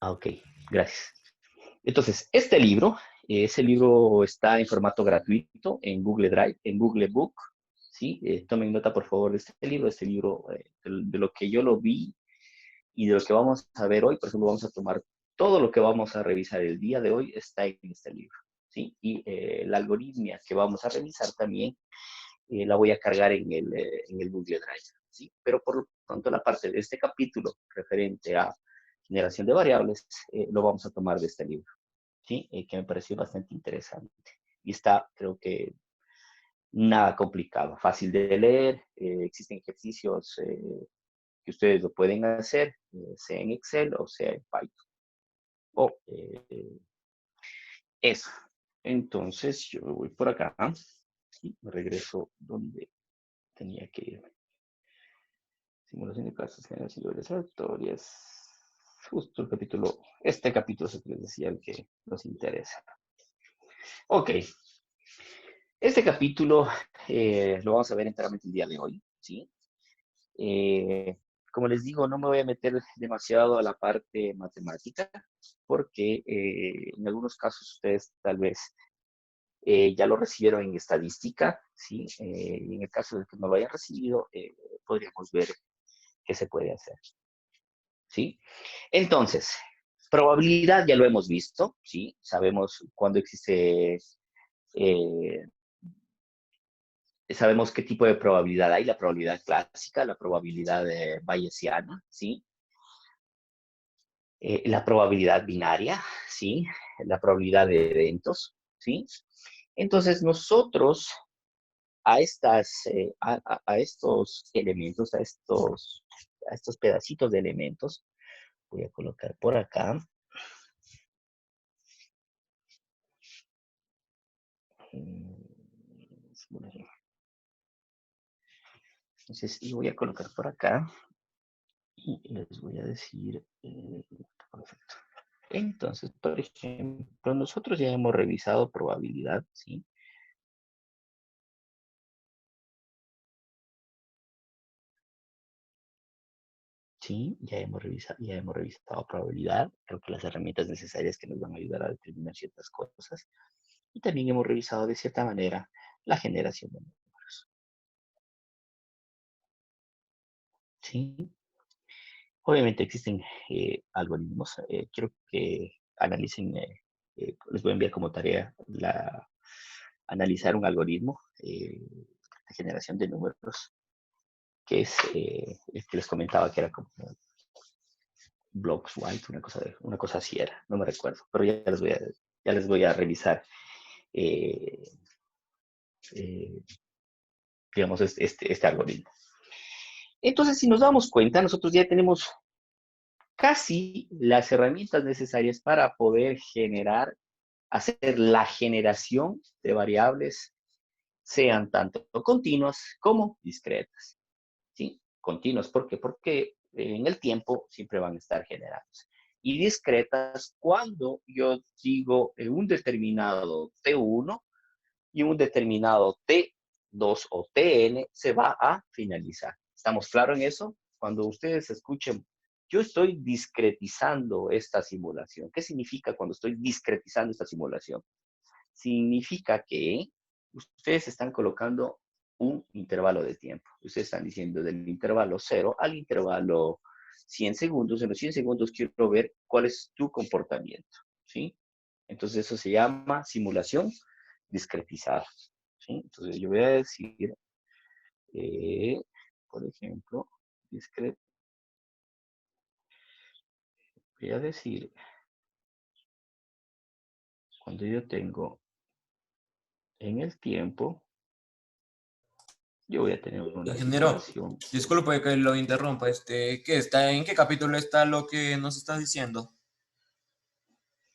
Ok, gracias. Entonces, ese libro está en formato gratuito en Google Drive, en Google Book, ¿sí? Tomen nota, por favor, de este libro, de lo que yo lo vi y de lo que vamos a ver hoy. Por ejemplo, vamos a tomar todo lo que vamos a revisar el día de hoy está en este libro, ¿sí? Y la algoritmia que vamos a revisar también la voy a cargar en el Google Drive, ¿sí? Pero por lo tanto, la parte de este capítulo referente a generación de variables lo vamos a tomar de este libro, ¿sí? Que me pareció bastante interesante. Y está, creo que, nada complicado, fácil de leer, existen ejercicios que ustedes lo pueden hacer, sea en Excel o sea en Python. O eso. Entonces, yo voy por acá y me regreso donde tenía que irme. Simulación de casos, generación de varias aleatorias. Justo este capítulo se les decía el que nos interesa. Ok, este capítulo lo vamos a ver enteramente el día de hoy, ¿sí? Eh, Como les digo, no me voy a meter demasiado a la parte matemática, porque en algunos casos ustedes tal vez ya lo recibieron en estadística, ¿sí? Y en el caso de que no lo hayan recibido, podríamos ver qué se puede hacer, ¿sí? Entonces, probabilidad ya lo hemos visto, ¿sí? Sabemos cuándo existe, eh, sabemos qué tipo de probabilidad hay, la probabilidad clásica, la probabilidad bayesiana, ¿sí? La probabilidad binaria, ¿sí? La probabilidad de eventos, ¿sí? Entonces, nosotros a estos elementos, a estos pedacitos de elementos, voy a colocar por acá. Entonces, y voy a colocar por acá y les voy a decir, perfecto. Entonces, por ejemplo, nosotros ya hemos revisado probabilidad, ¿sí? Sí, ya hemos revisado probabilidad. Creo que las herramientas necesarias que nos van a ayudar a determinar ciertas cosas. Y también hemos revisado de cierta manera la generación de números. ¿Sí? Obviamente existen algoritmos. Quiero que analicen, les voy a enviar como tarea analizar un algoritmo de generación de números, que es el que les comentaba que era como Blocks White, una cosa así era, no me recuerdo, pero ya les voy a revisar, eh, eh, digamos, este algoritmo. Entonces, si nos damos cuenta, nosotros ya tenemos casi las herramientas necesarias para poder hacer la generación de variables, sean tanto continuas como discretas. ¿Sí? Continuas, ¿por qué? Porque en el tiempo siempre van a estar generadas. Y discretas cuando yo digo un determinado T1 y un determinado T2 o Tn se va a finalizar. ¿Estamos claros en eso? Cuando ustedes escuchen, yo estoy discretizando esta simulación. ¿Qué significa cuando estoy discretizando esta simulación? Significa que ustedes están colocando un intervalo de tiempo. Ustedes están diciendo del intervalo 0 al intervalo 100 segundos. En los 100 segundos quiero ver cuál es tu comportamiento, ¿sí? Entonces eso se llama simulación discretizada, ¿sí? Entonces yo voy a decir, por ejemplo, voy a decir, cuando yo tengo en el tiempo, yo voy a tener una Ingeniero, simulación. disculpe que lo interrumpa. ¿Qué está? ¿En qué capítulo está lo que nos está diciendo?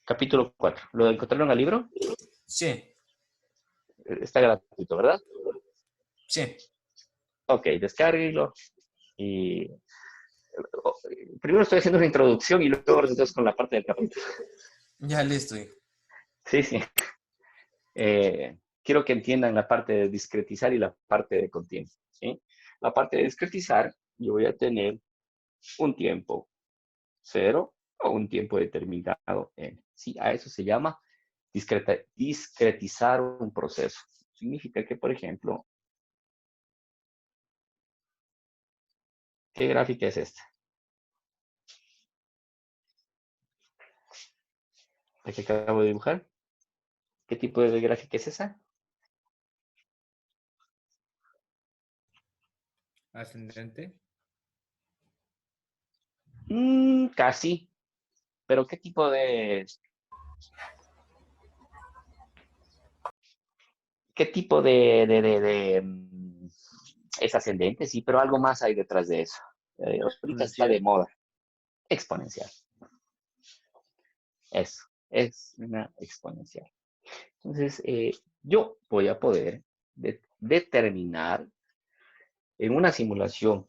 Capítulo 4. ¿Lo encontraron en el libro? Sí, Está gratuito, ¿verdad? sí. Ok, descárguelo. Y primero estoy haciendo una introducción y luego entonces con la parte del capítulo. Ya listo. Sí, sí. Quiero que entiendan la parte de discretizar y la parte de continuo, ¿sí? La parte de discretizar, yo voy a tener un tiempo 0 o un tiempo determinado n. ¿Sí? A eso se llama discretizar un proceso. Significa que, por ejemplo, ¿qué gráfica es esta? ¿La que acabo de dibujar? ¿Qué tipo de gráfica es esa? Ascendente. Casi. Pero ¿qué tipo es ascendente? Sí, pero algo más hay detrás de eso. Ahorita está de Exponencial. moda. Exponencial. Eso. Es una exponencial. Entonces, yo voy a poder determinar en una simulación,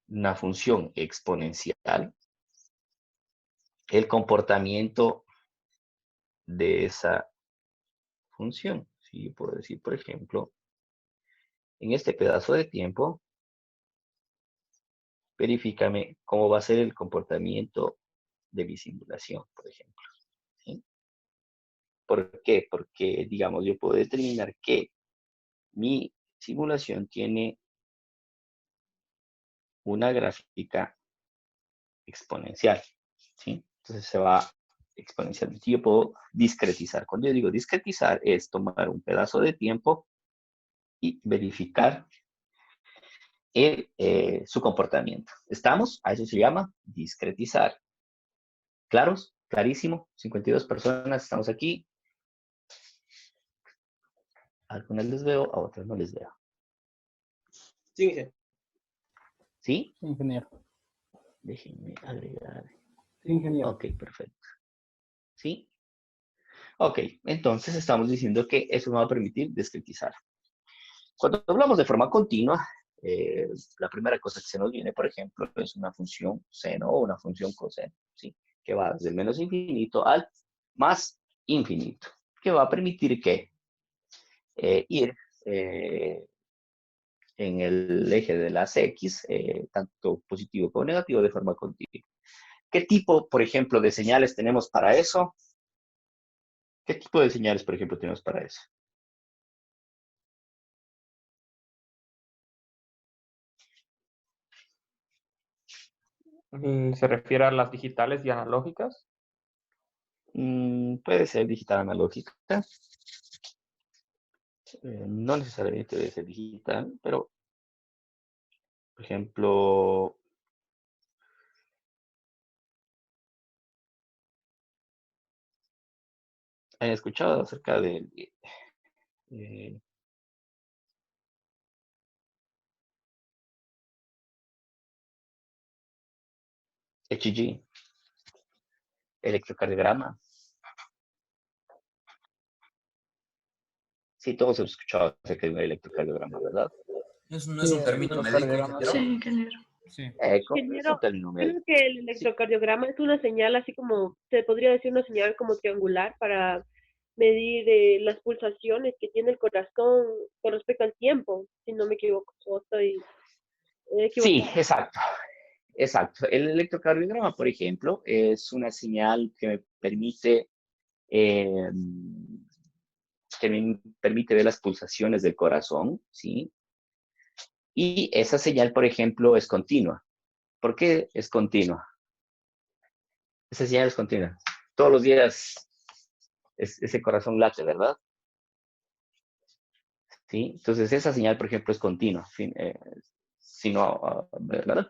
una función exponencial, el comportamiento de esa función. Si yo puedo decir, por ejemplo, en este pedazo de tiempo, verifícame cómo va a ser el comportamiento de mi simulación, por ejemplo. ¿Sí? ¿Por qué? Porque, digamos, yo puedo determinar que mi simulación tiene una gráfica exponencial. ¿Sí? Entonces se va exponencialmente. Yo puedo discretizar. Cuando yo digo discretizar es tomar un pedazo de tiempo y verificar su comportamiento. ¿Estamos? A eso se llama discretizar. ¿Claros? Clarísimo. 52 personas estamos aquí. A algunas les veo, a otras no les veo. Sí, ¿Sí? Ingeniero. Déjenme agregar. Sí, ingeniero. Ok, perfecto. ¿Sí? Ok, entonces estamos diciendo que eso nos va a permitir discretizar. Cuando hablamos de forma continua, la primera cosa que se nos viene, por ejemplo, es una función seno o una función coseno, ¿sí? Que va desde el menos infinito al más infinito, que va a permitir que ir en el eje de las X, tanto positivo como negativo, de forma continua. ¿Qué tipo, por ejemplo, de señales tenemos para eso? ¿Qué tipo de señales, por ejemplo, tenemos para eso? ¿se refiere a las digitales y analógicas? Puede ser digital analógica, no necesariamente debe ser digital, pero, por ejemplo, ¿han escuchado acerca del eh, ECG, electrocardiograma? Sí, todos hemos escuchado acerca de un electrocardiograma, ¿verdad? Eso no es Sí, un término médico, electrocardiograma. ingeniero. Sí, ingeniero. Sí. Es un Ingeniero, término creo médico. que el Sí, electrocardiograma es una señal así como, se podría decir una señal como triangular para medir las pulsaciones que tiene el corazón con respecto al tiempo, si no me equivoco, o estoy sí, equivocada. exacto. Exacto. El electrocardiograma, por ejemplo, es una señal eh, que me permite ver las pulsaciones del corazón, ¿sí? Y esa señal, por ejemplo, es continua. ¿Por qué es continua? Esa señal es continua. Todos los días ese corazón late, ¿verdad? ¿Sí? Entonces, esa señal, por ejemplo, es continua. Si no, ¿verdad?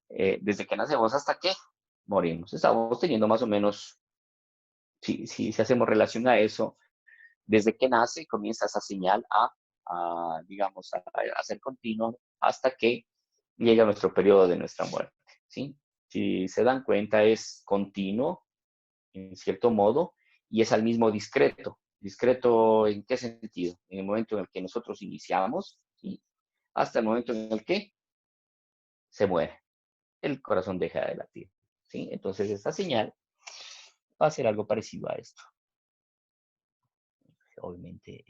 Desde que nacemos hasta que morimos. Estamos teniendo más o menos, si hacemos relación a eso, desde que nace comienza esa señal digamos, a ser continua hasta que llega nuestro periodo de nuestra muerte, ¿sí? Si se dan cuenta, es continuo, en cierto modo, y es al mismo discreto. ¿Discreto en qué sentido? En el momento en el que nosotros iniciamos, ¿sí? Hasta el momento en el que se muere. El corazón deja de latir, ¿sí? Entonces, esta señal va a ser algo parecido a esto. Obviamente,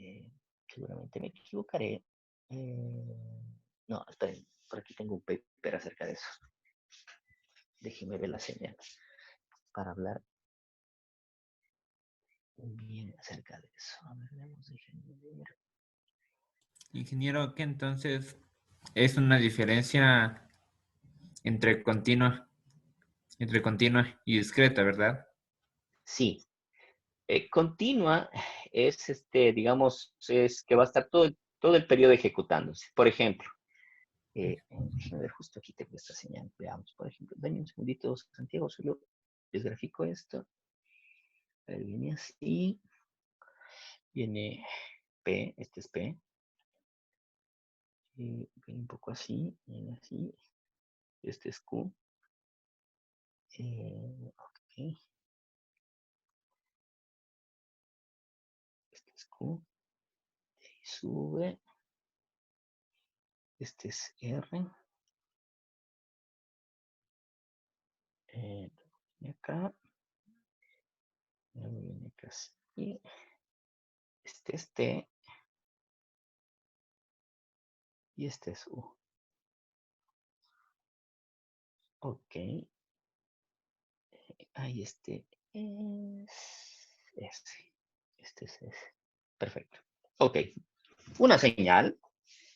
seguramente me equivocaré. No, esperen, por aquí tengo un paper acerca de eso. Déjenme ver la señal. para hablar bien acerca de eso. A ver, déjenme ver. Ingeniero, que entonces es una diferencia entre continua y discreta, ¿verdad? Sí. Continua es, digamos, es que va a estar todo el periodo ejecutándose. Por ejemplo, déjenme ver, justo aquí tengo esta señal. Veamos, por ejemplo, denme un segundito, Santiago, solo les grafico esto. A ver, viene así. Viene P, este es P. Y viene un poco así, viene así. Este es Q. Ok. Este es Q. Y sube. Este es R. Viene acá. Viene acá así. Este es T. Y este es U. Ok. Ahí este es S. Este es S. Perfecto. Ok. Una señal.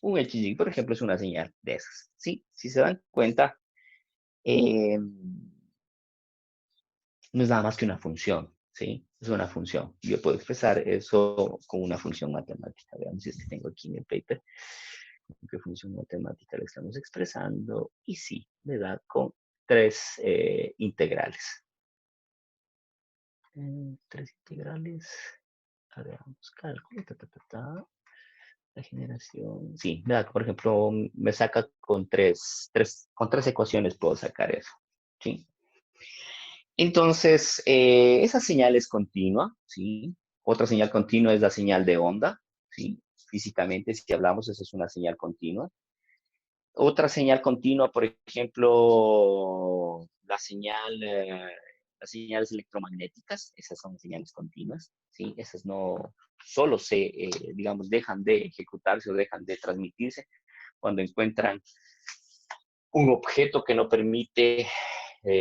Un HG, por ejemplo, es una señal de esas. ¿Sí? Si se dan cuenta, no es nada más que una función. ¿Sí? Es una función. Yo puedo expresar eso con una función matemática. Veamos si tengo aquí en el paper. ¿Qué función matemática le estamos expresando? Y sí, me da con tres integrales. Tres integrales. A ver, vamos, cálculo. La generación. Sí, me da, por ejemplo, me saca con con tres ecuaciones puedo sacar eso. ¿Sí? Entonces, esa señal es continua, ¿sí? Otra señal continua es la señal de onda, ¿sí? Físicamente, si hablamos, esa es una señal continua. Otra señal continua, por ejemplo, las señales electromagnéticas, esas son señales continuas, ¿sí? Esas no solo digamos, dejan de ejecutarse o dejan de transmitirse cuando encuentran un objeto que no permite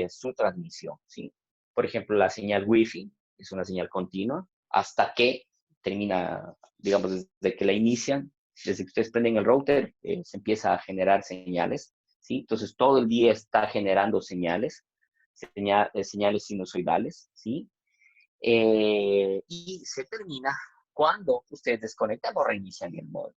su transmisión, ¿sí? Por ejemplo, la señal Wi-Fi es una señal continua hasta que termina, digamos, desde que la inician, desde que ustedes prenden el router, se empieza a generar señales, ¿sí? Entonces, todo el día está generando señales, señales sinusoidales, ¿sí? Y se termina cuando ustedes desconectan o reinician el módem.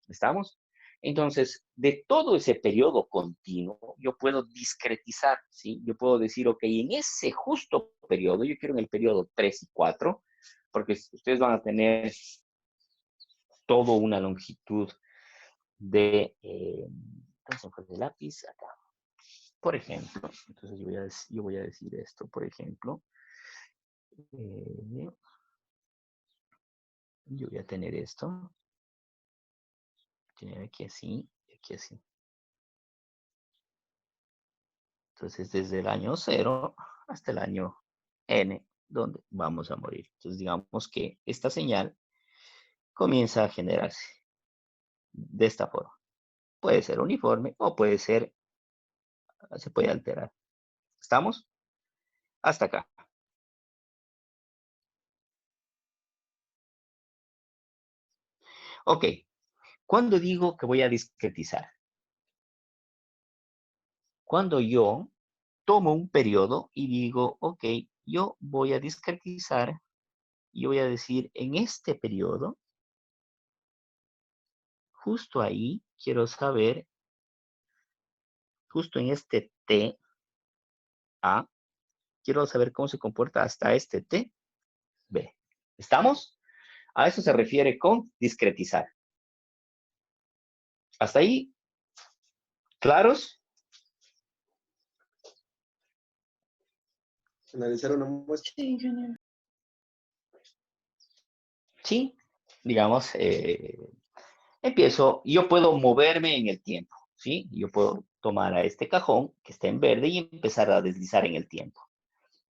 ¿Estamos? Entonces, de todo ese periodo continuo, yo puedo discretizar, ¿sí? Yo puedo decir, ok, en ese justo periodo, yo quiero en el periodo 3 y 4, porque ustedes van a tener toda una longitud de, de lápiz acá. Por ejemplo, entonces yo voy a decir esto, por ejemplo, yo voy a tener esto, tener aquí así, y aquí así. Entonces, desde el año 0 hasta el año N, donde vamos a morir. Entonces, digamos que esta señal comienza a generarse de esta forma. Puede ser uniforme o puede ser, se puede alterar. ¿Estamos? Hasta acá. Ok. ¿Cuándo digo que voy a discretizar? Cuando yo tomo un periodo y digo, ok, yo voy a discretizar y voy a decir, en este periodo, justo ahí, quiero saber, justo en este T, A, quiero saber cómo se comporta hasta este T, B. ¿Estamos? A eso se refiere con discretizar. ¿Hasta ahí? ¿Claros? Analizar una muestra. Sí, ingeniero. Sí, digamos, yo puedo moverme en el tiempo, ¿sí? Yo puedo tomar a este cajón que está en verde y empezar a deslizar en el tiempo.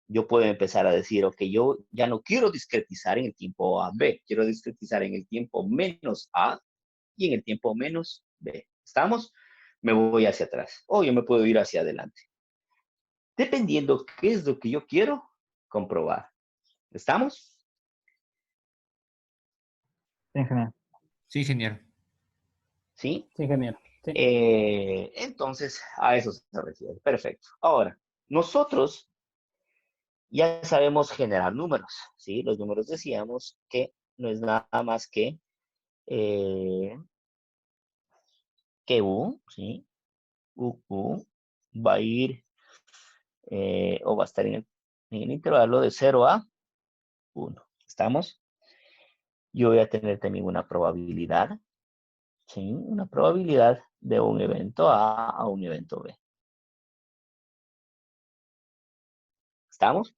Yo puedo empezar a decir, ok, yo ya no quiero discretizar en el tiempo A, B, quiero discretizar en el tiempo menos A y en el tiempo menos B. ¿Estamos? Me voy hacia atrás o yo me puedo ir hacia adelante. dependiendo qué es lo que yo quiero comprobar. ¿Estamos? Sí, ingeniero. Sí, ingeniero. ¿Sí? Sí, ingeniero. Sí. Entonces, a eso se refiere. Perfecto. Ahora, nosotros ya sabemos generar números, ¿sí? Los números decíamos que no es nada más que U, ¿sí? U va a ir, o va a estar en el intervalo de 0 a 1. ¿Estamos? Yo voy a tener también una probabilidad, ¿sí? Una probabilidad de un evento A a un evento B. ¿Estamos?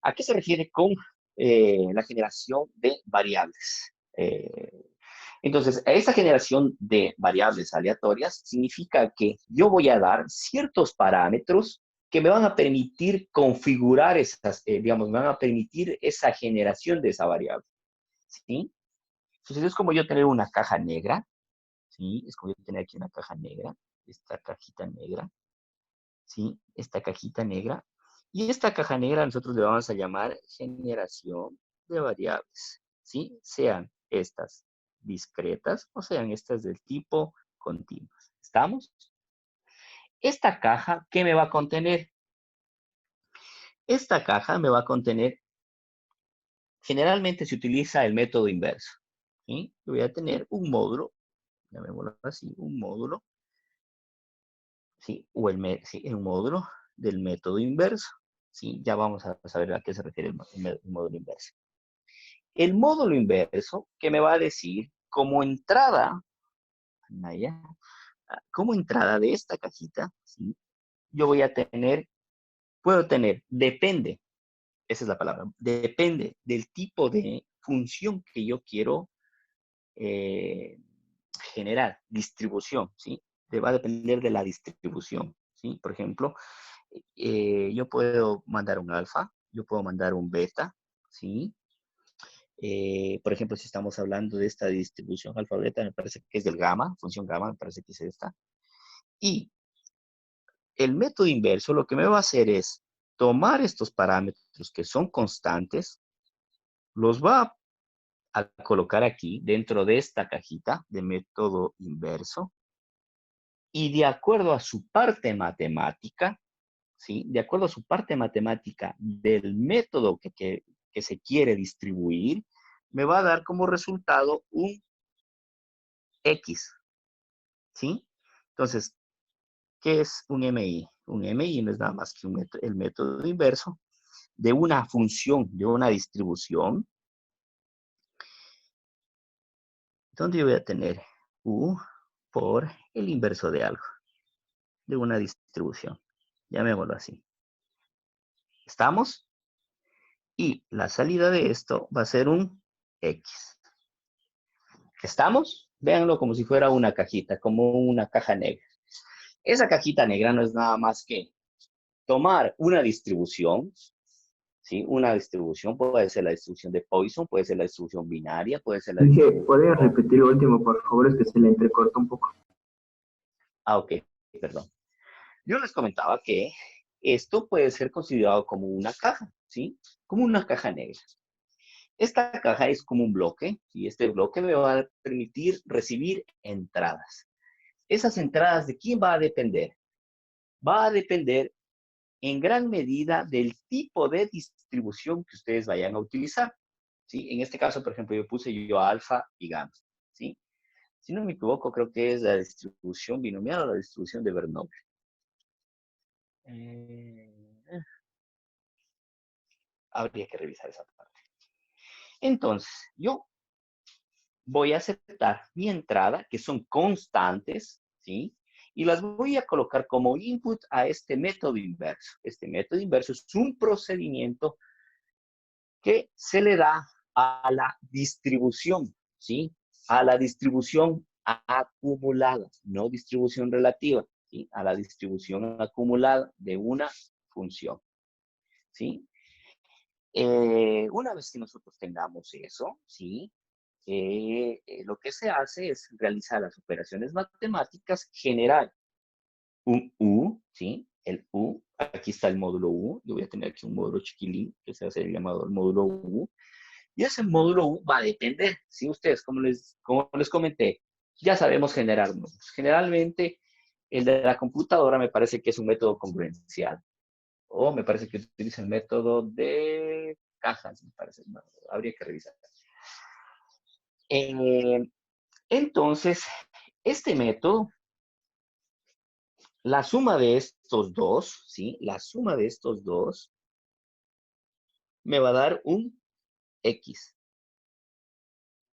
¿A qué se refiere con la generación de variables? Entonces, esta generación de variables aleatorias significa que yo voy a dar ciertos parámetros que me van a permitir configurar esas, digamos, me van a permitir esa generación de esa variable, ¿sí? Entonces, es como yo tener una caja negra, ¿sí? Es como yo tener aquí una caja negra, esta cajita negra, ¿sí? Esta cajita negra. Y esta caja negra nosotros le vamos a llamar generación de variables, ¿sí? Sean estas discretas o sean estas del tipo continuas. ¿Estamos? Esta caja, ¿qué me va a contener? Esta caja me va a contener, generalmente se utiliza el método inverso, ¿sí? Yo voy a tener un módulo, llamémoslo así, un módulo, ¿sí? O sí, un módulo del método inverso, ¿sí? Ya vamos a saber a qué se refiere el módulo inverso. El módulo inverso que me va a decir como entrada, como entrada de esta cajita, ¿sí? Yo voy a tener, puedo tener, depende, esa es la palabra, depende del tipo de función que yo quiero generar, distribución, ¿sí? Va a depender de la distribución, ¿sí? Por ejemplo, yo puedo mandar un alfa, yo puedo mandar un beta, ¿sí? Por ejemplo, si estamos hablando de esta distribución alfa beta, me parece que es del gamma, función gamma, me parece que es esta. Y el método inverso lo que me va a hacer es tomar estos parámetros que son constantes, los va a colocar aquí dentro de esta cajita de método inverso y de acuerdo a su parte matemática, ¿sí? De acuerdo a su parte matemática del método que se quiere distribuir, me va a dar como resultado un X, ¿sí? Entonces, ¿qué es un MI? Un MI no es nada más que el método inverso de una función, de una distribución, donde yo voy a tener U por el inverso de algo, de una distribución. Llamémoslo así. ¿Estamos? Y la salida de esto va a ser un X. ¿Estamos? Véanlo como si fuera una cajita, como una caja negra. Esa cajita negra no es nada más que tomar una distribución, ¿sí? Una distribución puede ser la distribución de Poisson, puede ser la distribución binaria, puede ser la distribución... ¿Puede repetir lo último, por favor? Es que se le entrecorta un poco. Ah, ok, perdón. Yo les comentaba que esto puede ser considerado como una caja, ¿sí? Como una caja negra. Esta caja es como un bloque, y este bloque me va a permitir recibir entradas. Esas entradas, ¿de quién va a depender? Va a depender en gran medida del tipo de distribución que ustedes vayan a utilizar, ¿sí? En este caso, por ejemplo, yo puse yo alfa y gamma, ¿sí? Si no me equivoco, creo que es la distribución binomial o la distribución de Bernoulli. Habría que revisar esa parte. Entonces, yo voy a aceptar mi entrada, que son constantes, ¿sí? Y las voy a colocar como input a este método inverso. Este método inverso es un procedimiento que se le da a la distribución, ¿sí? A la distribución acumulada, no distribución relativa, ¿sí? A la distribución acumulada de una función, ¿sí? Una vez que nosotros tengamos eso, ¿sí? Lo que se hace es realizar las operaciones matemáticas, generar un U, ¿sí? el U, aquí está el módulo U, yo voy a tener aquí un módulo chiquilín, que se va a ser llamado el módulo U, y ese módulo U va a depender, ¿sí? Ustedes, como les comenté, ya sabemos generar números. Generalmente, el de la computadora me parece que es un método congruencial, o me parece que utiliza el método de cajas, me parece, no, habría que revisar. Entonces, este método, la suma de estos dos, ¿sí? La suma de estos dos me va a dar un X,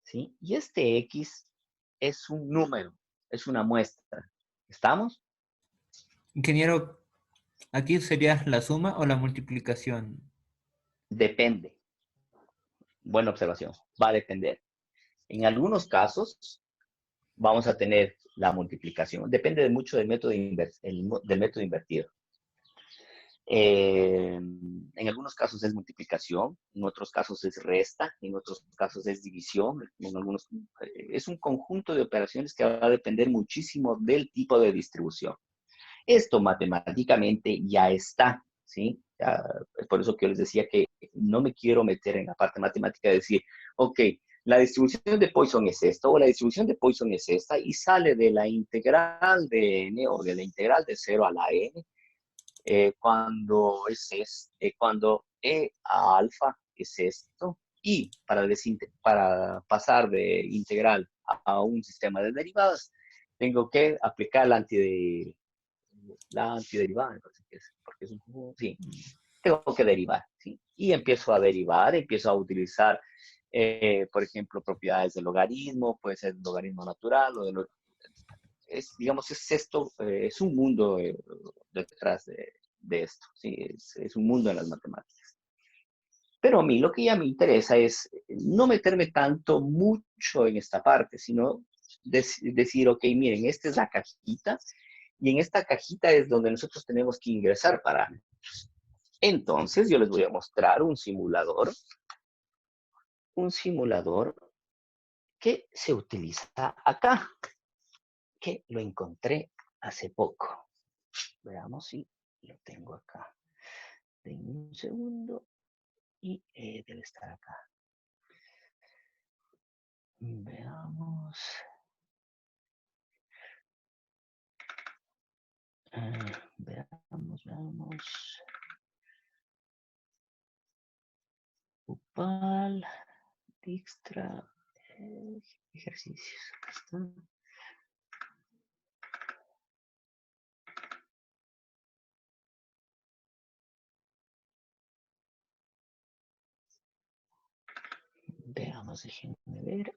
¿sí? Y este X es un número, es una muestra. ¿Estamos? Ingeniero, ¿aquí sería la suma o la multiplicación? Depende. Buena observación. Va a depender. En algunos casos vamos a tener la multiplicación. Depende mucho del método, del método invertido. En algunos casos es multiplicación, en otros casos es resta, en otros casos es división, en algunos es un conjunto de operaciones que va a depender muchísimo del tipo de distribución. Esto matemáticamente ya está, ¿sí? Es por eso que yo les decía que no me quiero meter en la parte matemática de decir, ok, la distribución de Poisson es esta, o la distribución de Poisson es esta, y sale de la integral de n, o de la integral de 0 a la n, cuando cuando e a alfa es esto, y para pasar de integral a un sistema de derivadas, tengo que aplicar la antiderivada, me parece que es, porque es un juego, sí, tengo que derivar, ¿sí? Y empiezo a derivar, empiezo a utilizar, por ejemplo, propiedades del logaritmo, puede ser logaritmo natural, o digamos, es un mundo detrás de esto, ¿sí? Es un mundo en las matemáticas. Pero a mí lo que ya me interesa es no meterme mucho en esta parte, sino decir, ok, miren, esta es la cajita, y en esta cajita es donde nosotros tenemos que ingresar parámetros. Entonces, yo les voy a mostrar un simulador que se utiliza acá, que lo encontré hace poco. Veamos si lo tengo acá. Denme un segundo y debe estar acá. Veamos. Veamos. Upal, Dijkstra, ejercicios. Acá está. Veamos, déjenme ver.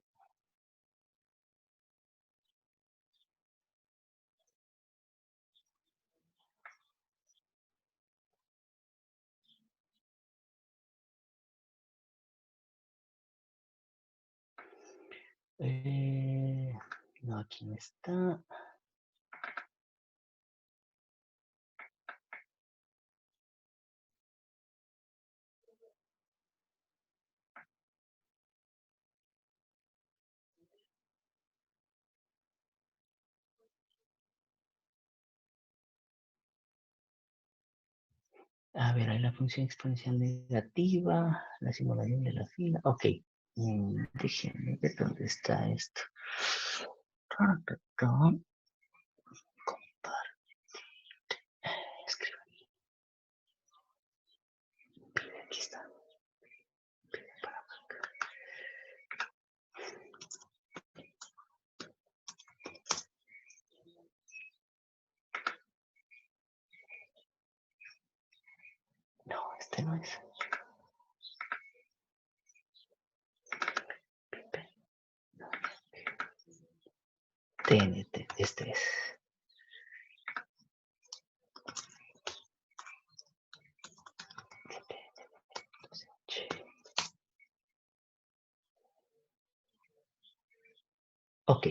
No, aquí no está. A ver, hay la función exponencial negativa, la simulación de la fila. Ok, déjenme ver dónde está esto. Compartir. Escribo. Aquí está. No, este no es. TNT, este es. Ok.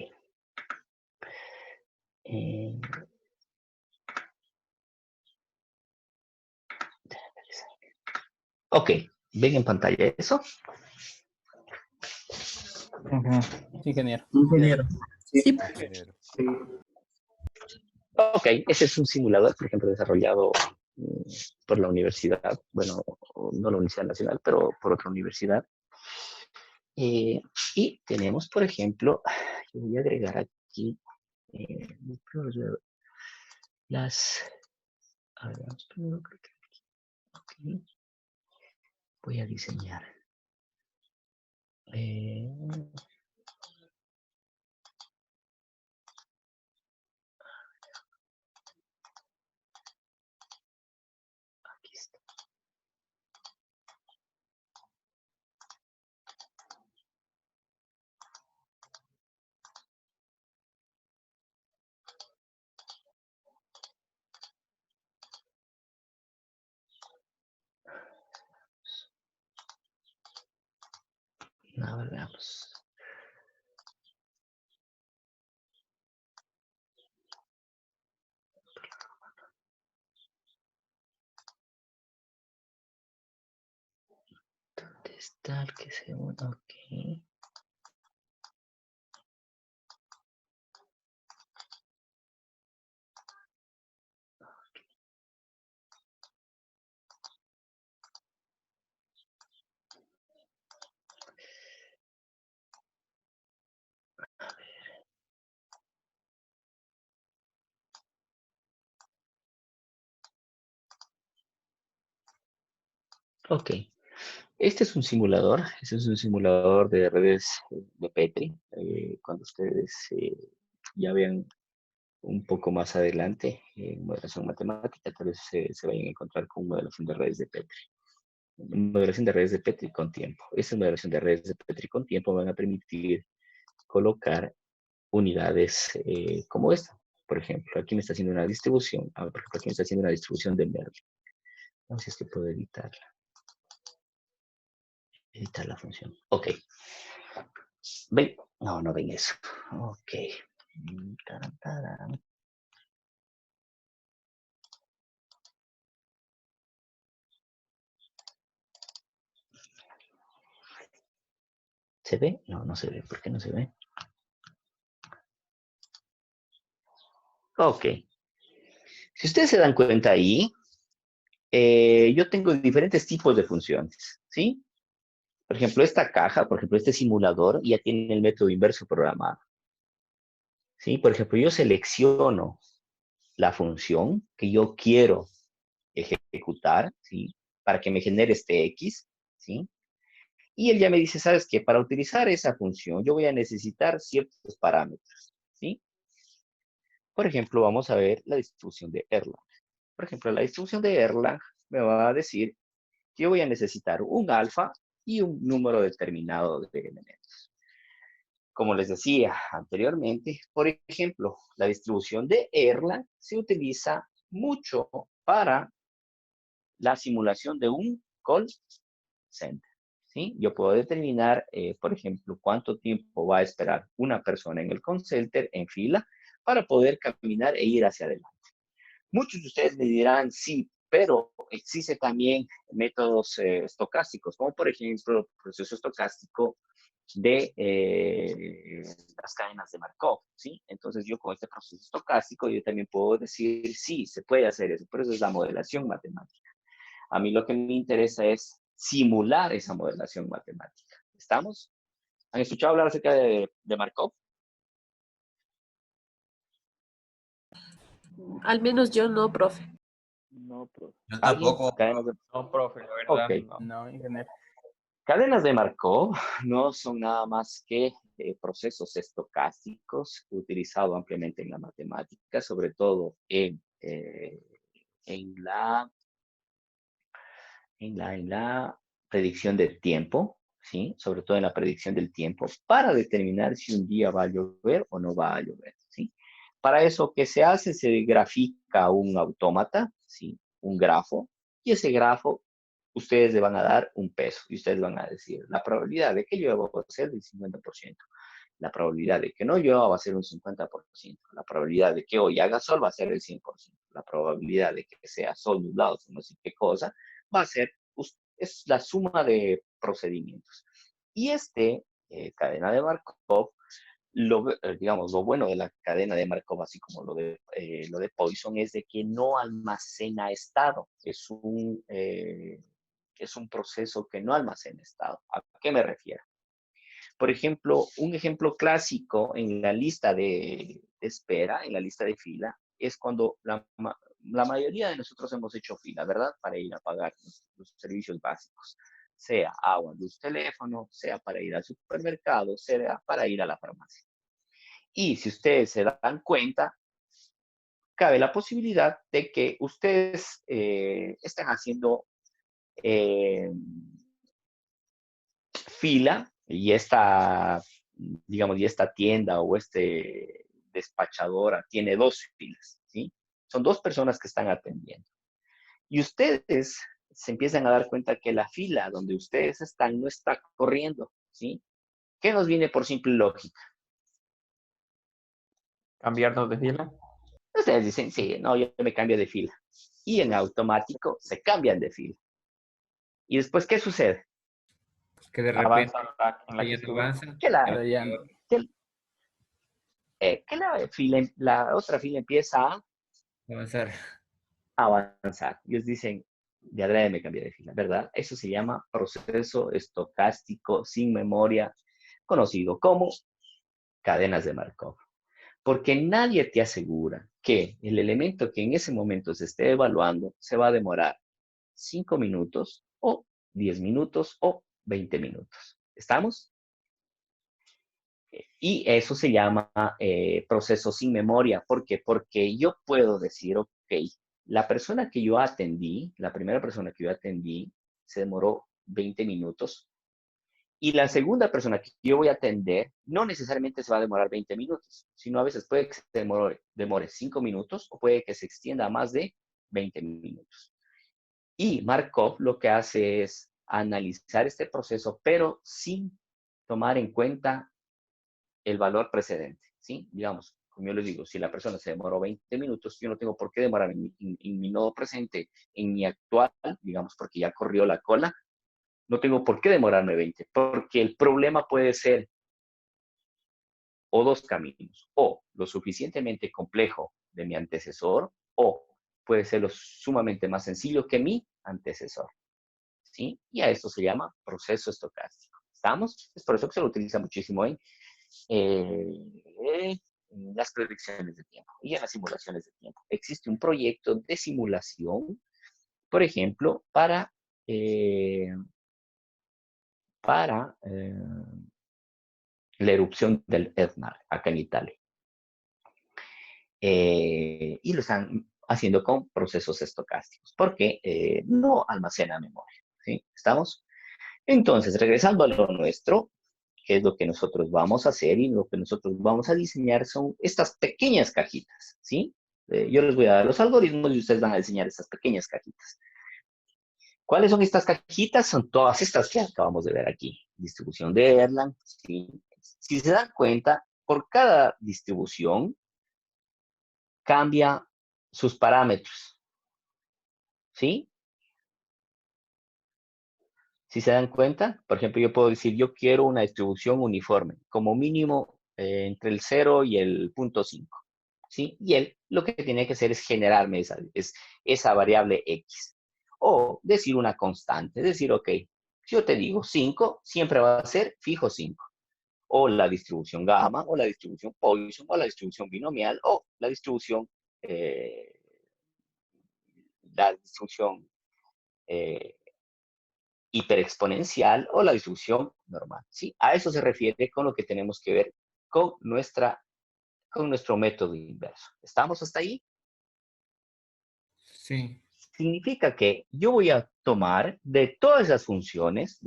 Ok, ¿ven en pantalla eso? Sí, ingeniero. Ingeniero. Sí. Sí. Ok, ese es un simulador, por ejemplo, desarrollado por la universidad, bueno, no la Universidad Nacional, pero por otra universidad. Y tenemos, por ejemplo, yo voy a agregar aquí las... A ver, vamos primero, creo que aquí. Voy a diseñar. Aquí está. A ver, veamos. ¿Dónde está el que se une? Ok. Ok. Este es un simulador. Este es un simulador de redes de Petri. Cuando ustedes ya vean un poco más adelante en modelación matemática, tal vez se vayan a encontrar con modelación de redes de Petri. Modelación de redes de Petri con tiempo. Esta modelación de redes de Petri con tiempo van a permitir colocar unidades como esta. Por ejemplo, aquí me está haciendo una distribución. Por ejemplo, aquí me está haciendo una distribución de Merle. No sé si es que puedo editarla. Editar la función. Ok. ¿Ven? No, no ven eso. Ok. Taran, taran. ¿Se ve? No, no se ve. ¿Por qué no se ve? Ok. Si ustedes se dan cuenta ahí, yo tengo diferentes tipos de funciones, ¿sí? Por ejemplo, esta caja, por ejemplo, este simulador ya tiene el método inverso programado, ¿sí? Por ejemplo, yo selecciono la función que yo quiero ejecutar, ¿sí? Para que me genere este X, ¿sí? Y él ya me dice, ¿sabes qué? Para utilizar esa función, yo voy a necesitar ciertos parámetros, ¿sí? Por ejemplo, vamos a ver la distribución de Erlang. Por ejemplo, la distribución de Erlang me va a decir que yo voy a necesitar un alfa y un número determinado de elementos. Como les decía anteriormente, por ejemplo, la distribución de Erlang se utiliza mucho para la simulación de un call center. ¿Sí? Yo puedo determinar, por ejemplo, cuánto tiempo va a esperar una persona en el call center en fila para poder caminar e ir hacia adelante. Muchos de ustedes me dirán, sí, pero existe también métodos estocásticos, como por ejemplo el proceso estocástico de las cadenas de Markov, ¿sí? Entonces yo con este proceso estocástico yo también puedo decir, sí, se puede hacer eso, pero eso es la modelación matemática. A mí lo que me interesa es simular esa modelación matemática. ¿Estamos? ¿Han escuchado hablar acerca de Markov? Al menos yo no, profe. No, pero Yo ¿alguien? tampoco. Cadenas de... No, profe, la verdad, Ok. no, ingeniero. Cadenas de Markov no son nada más que procesos estocásticos utilizados ampliamente en la matemática, sobre todo en la predicción del tiempo, ¿sí? Sobre todo en la predicción del tiempo, para determinar si un día va a llover o no va a llover, ¿sí? Para eso, ¿qué se hace? Se grafica un autómata, ¿sí? Un grafo, y ese grafo ustedes le van a dar un peso, y ustedes van a decir, la probabilidad de que llueva va a ser del 50%. La probabilidad de que no llueva va a ser un 50%. La probabilidad de que hoy haga sol va a ser el 100%. La probabilidad de que sea sol nublado, no sé qué cosa, va a ser, es la suma de procedimientos. Y cadena de Markov, digamos, lo bueno de la cadena de Markov, así como lo de Poisson, es de que no almacena estado. Es un proceso que no almacena estado. ¿A qué me refiero? Por ejemplo, un ejemplo clásico en la lista de espera, en la lista de fila, es cuando la mayoría de nosotros hemos hecho fila, ¿verdad? Para ir a pagar los servicios básicos, sea agua, luz, teléfono, sea para ir al supermercado, sea para ir a la farmacia. Y si ustedes se dan cuenta, cabe la posibilidad de que ustedes estén haciendo fila y digamos, y esta tienda o despachadora tiene 2 filas, ¿sí? Son 2 personas que están atendiendo. Y ustedes se empiezan a dar cuenta que la fila donde ustedes están no está corriendo, ¿sí? ¿Qué nos viene por simple lógica? Cambiarnos de fila. Ustedes dicen, sí, no, yo me cambio de fila. Y en automático se cambian de fila. ¿Y después qué sucede? Que de repente Avanza en la que ella no estuvo. avanza. Que la, pero ya no. que la otra fila empieza a Avanzar. avanzar. Ellos dicen, de adrede me cambié de fila, ¿verdad? Eso se llama proceso estocástico sin memoria, conocido como cadenas de Markov. Porque nadie te asegura que el elemento que en ese momento se esté evaluando se va a demorar 5 minutos o 10 minutos o 20 minutos. ¿Estamos? Y eso se llama proceso sin memoria. ¿Por qué? Porque yo puedo decir, ok, la persona que yo atendí, la primera persona que yo atendí, se demoró 20 minutos. Y la segunda persona que yo voy a atender no necesariamente se va a demorar 20 minutos, sino a veces puede que se demore 5 minutos o puede que se extienda a más de 20 minutos. Y Markov lo que hace es analizar este proceso, pero sin tomar en cuenta el valor precedente, ¿sí? Digamos, como yo les digo, si la persona se demoró 20 minutos, yo no tengo por qué demorar en mi nodo presente, en mi actual, digamos, porque ya corrió la cola, no tengo por qué demorarme 20, porque el problema puede ser o 2 caminos, o lo suficientemente complejo de mi antecesor, o puede ser lo sumamente más sencillo que mi antecesor, ¿sí? Y a esto se llama proceso estocástico. ¿Estamos? Es por eso que se lo utiliza muchísimo en las predicciones de tiempo y en las simulaciones de tiempo. Existe un proyecto de simulación, por ejemplo, para la erupción del Etna, acá en Italia. Y lo están haciendo con procesos estocásticos, porque no almacena memoria, ¿sí? ¿Estamos? Entonces, regresando a lo nuestro, que es lo que nosotros vamos a hacer y lo que nosotros vamos a diseñar son estas pequeñas cajitas, ¿sí? Yo les voy a dar los algoritmos y ustedes van a diseñar estas pequeñas cajitas. ¿Cuáles son estas cajitas? Son todas estas que acabamos de ver aquí. Distribución de Erlang, ¿sí? Si se dan cuenta, por cada distribución cambia sus parámetros, ¿sí? Si se dan cuenta, por ejemplo, yo puedo decir, yo quiero una distribución uniforme, como mínimo entre el 0 y el 0.5, ¿sí? Y él lo que tiene que hacer es generarme esa variable X. O decir una constante, decir, ok, si yo te digo 5, siempre va a ser fijo 5. O la distribución gamma, o la distribución Poisson, o la distribución binomial, o la distribución eh, hiperexponencial o la distribución normal, ¿sí? A eso se refiere con lo que tenemos que ver con nuestro método inverso. ¿Estamos hasta ahí? Sí. Significa que yo voy a tomar de todas esas funciones,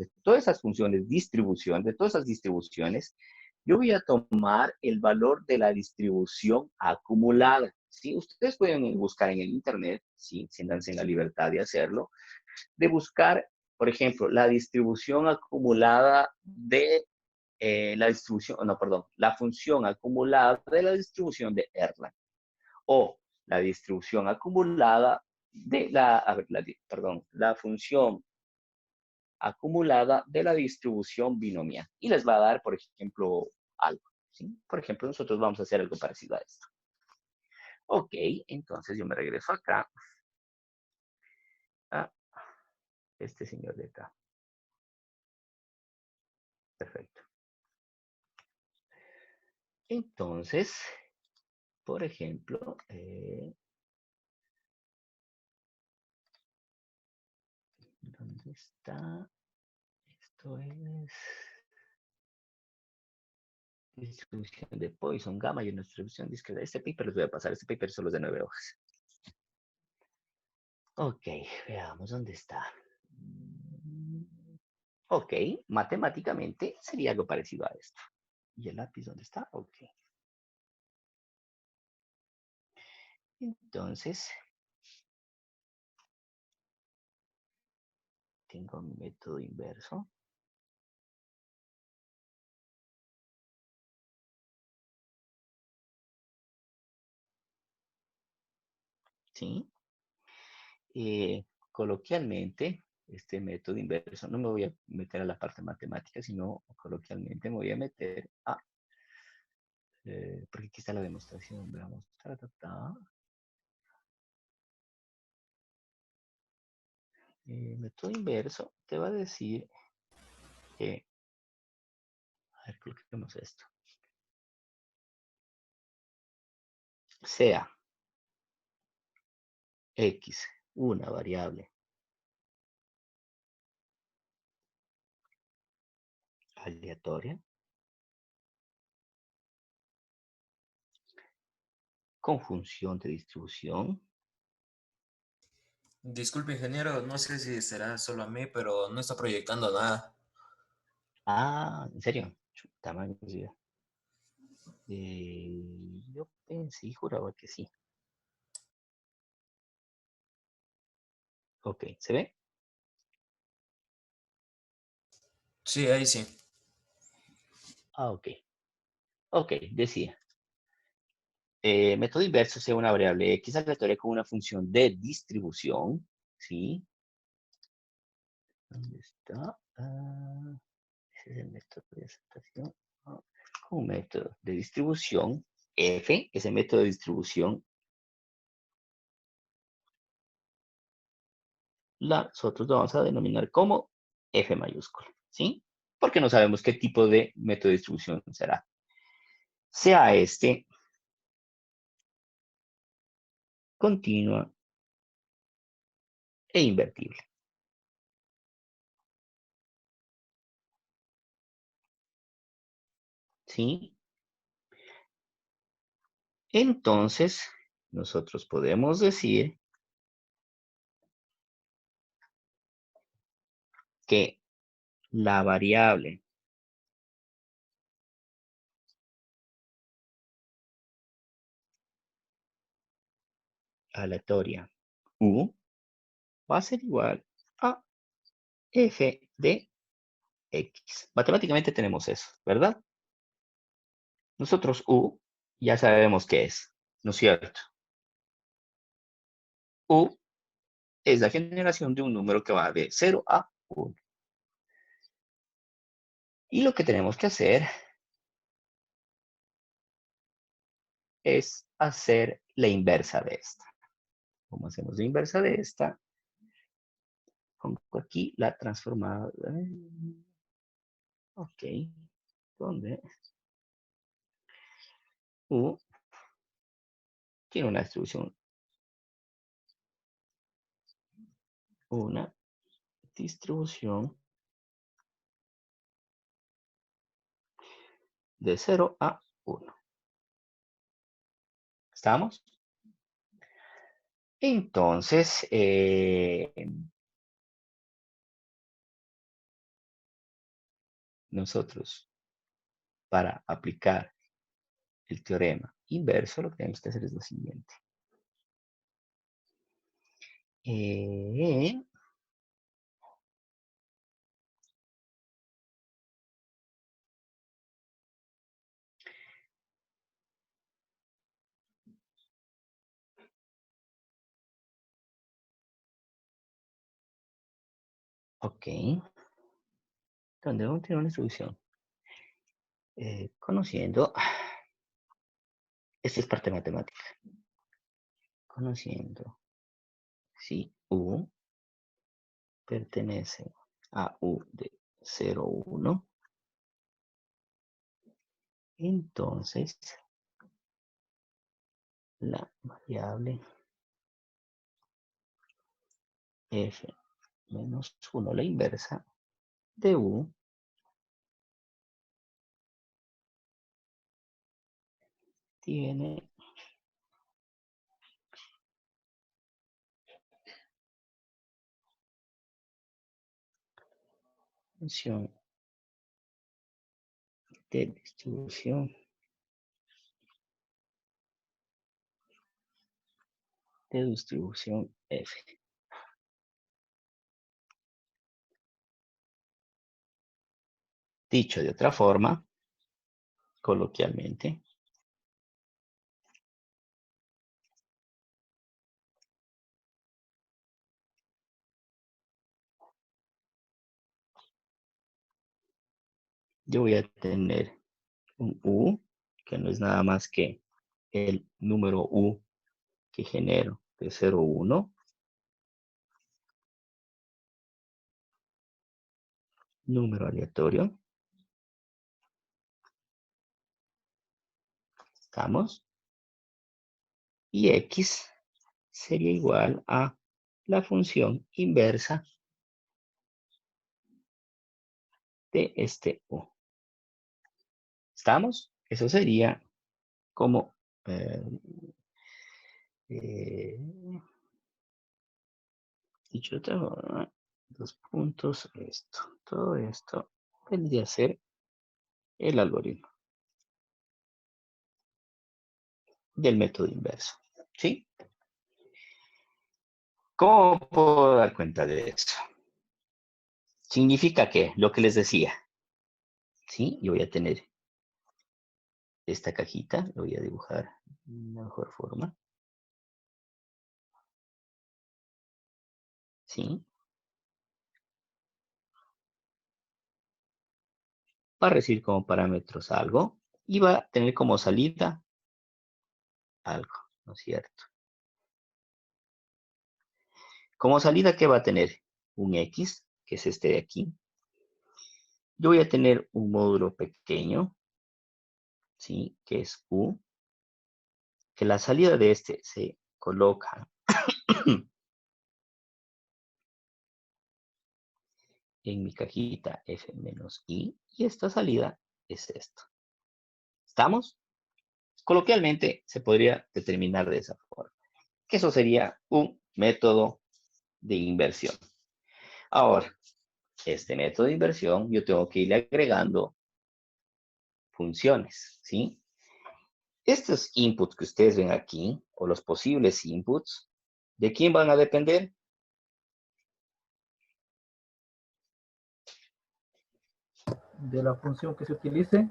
distribución, de todas esas distribuciones, yo voy a tomar el valor de la distribución acumulada. ¿Sí? Ustedes pueden buscar en el Internet, ¿sí? Siéntanse en la libertad de hacerlo, de buscar, por ejemplo, la distribución acumulada de la función acumulada de la distribución de Erlang o la distribución acumulada de la función acumulada de la distribución binomial. Y les va a dar, por ejemplo, algo. ¿sí? Por ejemplo, nosotros vamos a hacer algo parecido a esto. Ok, entonces yo me regreso acá a este señor de acá. Perfecto. Entonces, por ejemplo, ¿dónde está? Esto es distribución de Poisson gamma y una distribución discreta. Este paper les voy a pasar. Este paper solo es de 9 hojas. Ok, veamos dónde está. Ok, matemáticamente sería algo parecido a esto. ¿Y el lápiz dónde está? Ok. Entonces, tengo mi método inverso. ¿Sí? Coloquialmente, este método inverso, no me voy a meter a la parte matemática, sino coloquialmente me voy a meter a, porque aquí está la demostración, veamos, método inverso te va a decir que, a ver, coloquemos esto, sea x una variable aleatoria con función de distribución. Disculpe, ingeniero, no sé si será solo a mí, pero no está proyectando nada. Ah, ¿en serio? Tamaño, yo pensé y juraba que sí. Ok, ¿se ve? Sí, ahí sí. Ah, ok. Ok, decía. Método inverso sea una variable x aleatoria con una función de distribución, ¿sí? ¿Dónde está? Ese es el método de aceptación. Con un método de distribución, f, ese método de distribución, nosotros lo vamos a denominar como f mayúscula, ¿sí? Porque no sabemos qué tipo de método de distribución será. Sea este continua e invertible. ¿Sí? Entonces, nosotros podemos decir que la variable aleatoria u va a ser igual a f de x. Matemáticamente tenemos eso, ¿verdad? Nosotros u ya sabemos qué es, ¿no es cierto? U es la generación de un número que va de 0 a 1. Y lo que tenemos que hacer es hacer la inversa de esta. ¿Cómo hacemos la inversa de esta? Pongo aquí la transformada. Ok. ¿Dónde? U tiene una distribución. Una distribución de 0 a 1. ¿Estamos? Entonces, nosotros, para aplicar el teorema inverso, lo que tenemos que hacer es lo siguiente. Ok. Donde vamos a tener una distribución. conociendo, esta es parte matemática, conociendo si U pertenece a U de 0, 1, entonces la variable f menos 1, la inversa de U, tiene función de distribución f. Dicho de otra forma, coloquialmente, yo voy a tener un U, que no es nada más que el número U que genero de 0, 1, número aleatorio, ¿estamos? Y X sería igual a la función inversa de este U. ¿Estamos? Eso sería como dicho de otra forma, 2 puntos, esto. Todo esto vendría a ser el algoritmo del método inverso. ¿Sí? ¿Cómo puedo dar cuenta de eso? Significa que lo que les decía, ¿sí? Yo voy a tener esta cajita, lo voy a dibujar de una mejor forma. ¿Sí? Va a recibir como parámetros algo y va a tener como salida algo, ¿no es cierto? Como salida, ¿qué va a tener? Un X, que es este de aquí. Yo voy a tener un módulo pequeño, ¿sí? Que es U, que la salida de este se coloca en mi cajita F menos I, y esta salida es esto. ¿Estamos? Coloquialmente se podría determinar de esa forma, que eso sería un método de inversión. Ahora, este método de inversión yo tengo que irle agregando funciones, ¿sí? Estos inputs que ustedes ven aquí, o los posibles inputs, ¿de quién van a depender? De la función que se utilice,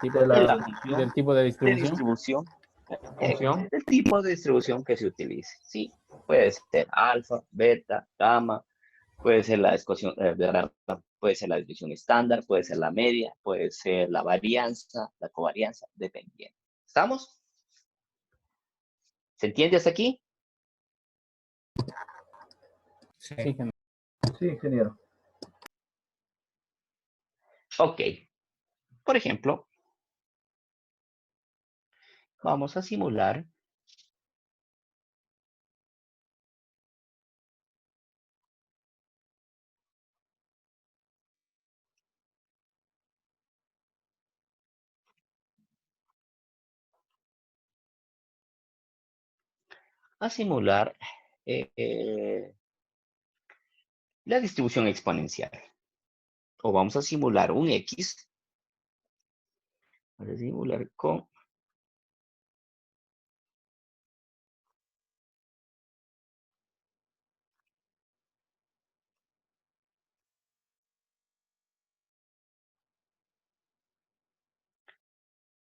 Tipo, De la y función del tipo de de distribución. distribución, Función. del tipo de distribución que se utilice, ¿sí? Puede ser alfa, beta, gamma, puede ser la distribución, puede ser la distribución estándar, puede ser la media, puede ser la varianza, la covarianza, dependiendo. ¿Estamos? ¿Se entiende hasta aquí? Sí, sí, ingeniero. Ok. Por ejemplo, vamos a simular eh, eh, la distribución exponencial. O vamos a simular un X. Vamos a simular con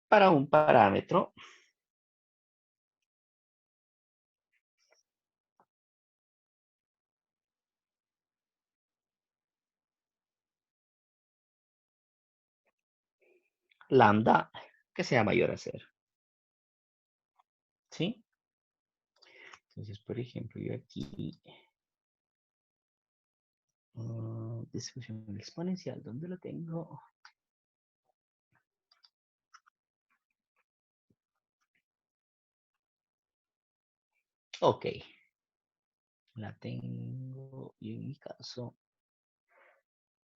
para un parámetro lambda que sea mayor a 0. ¿Sí? Entonces, por ejemplo, yo aquí... distribución exponencial, ¿dónde lo tengo? Ok. La tengo, y en mi caso,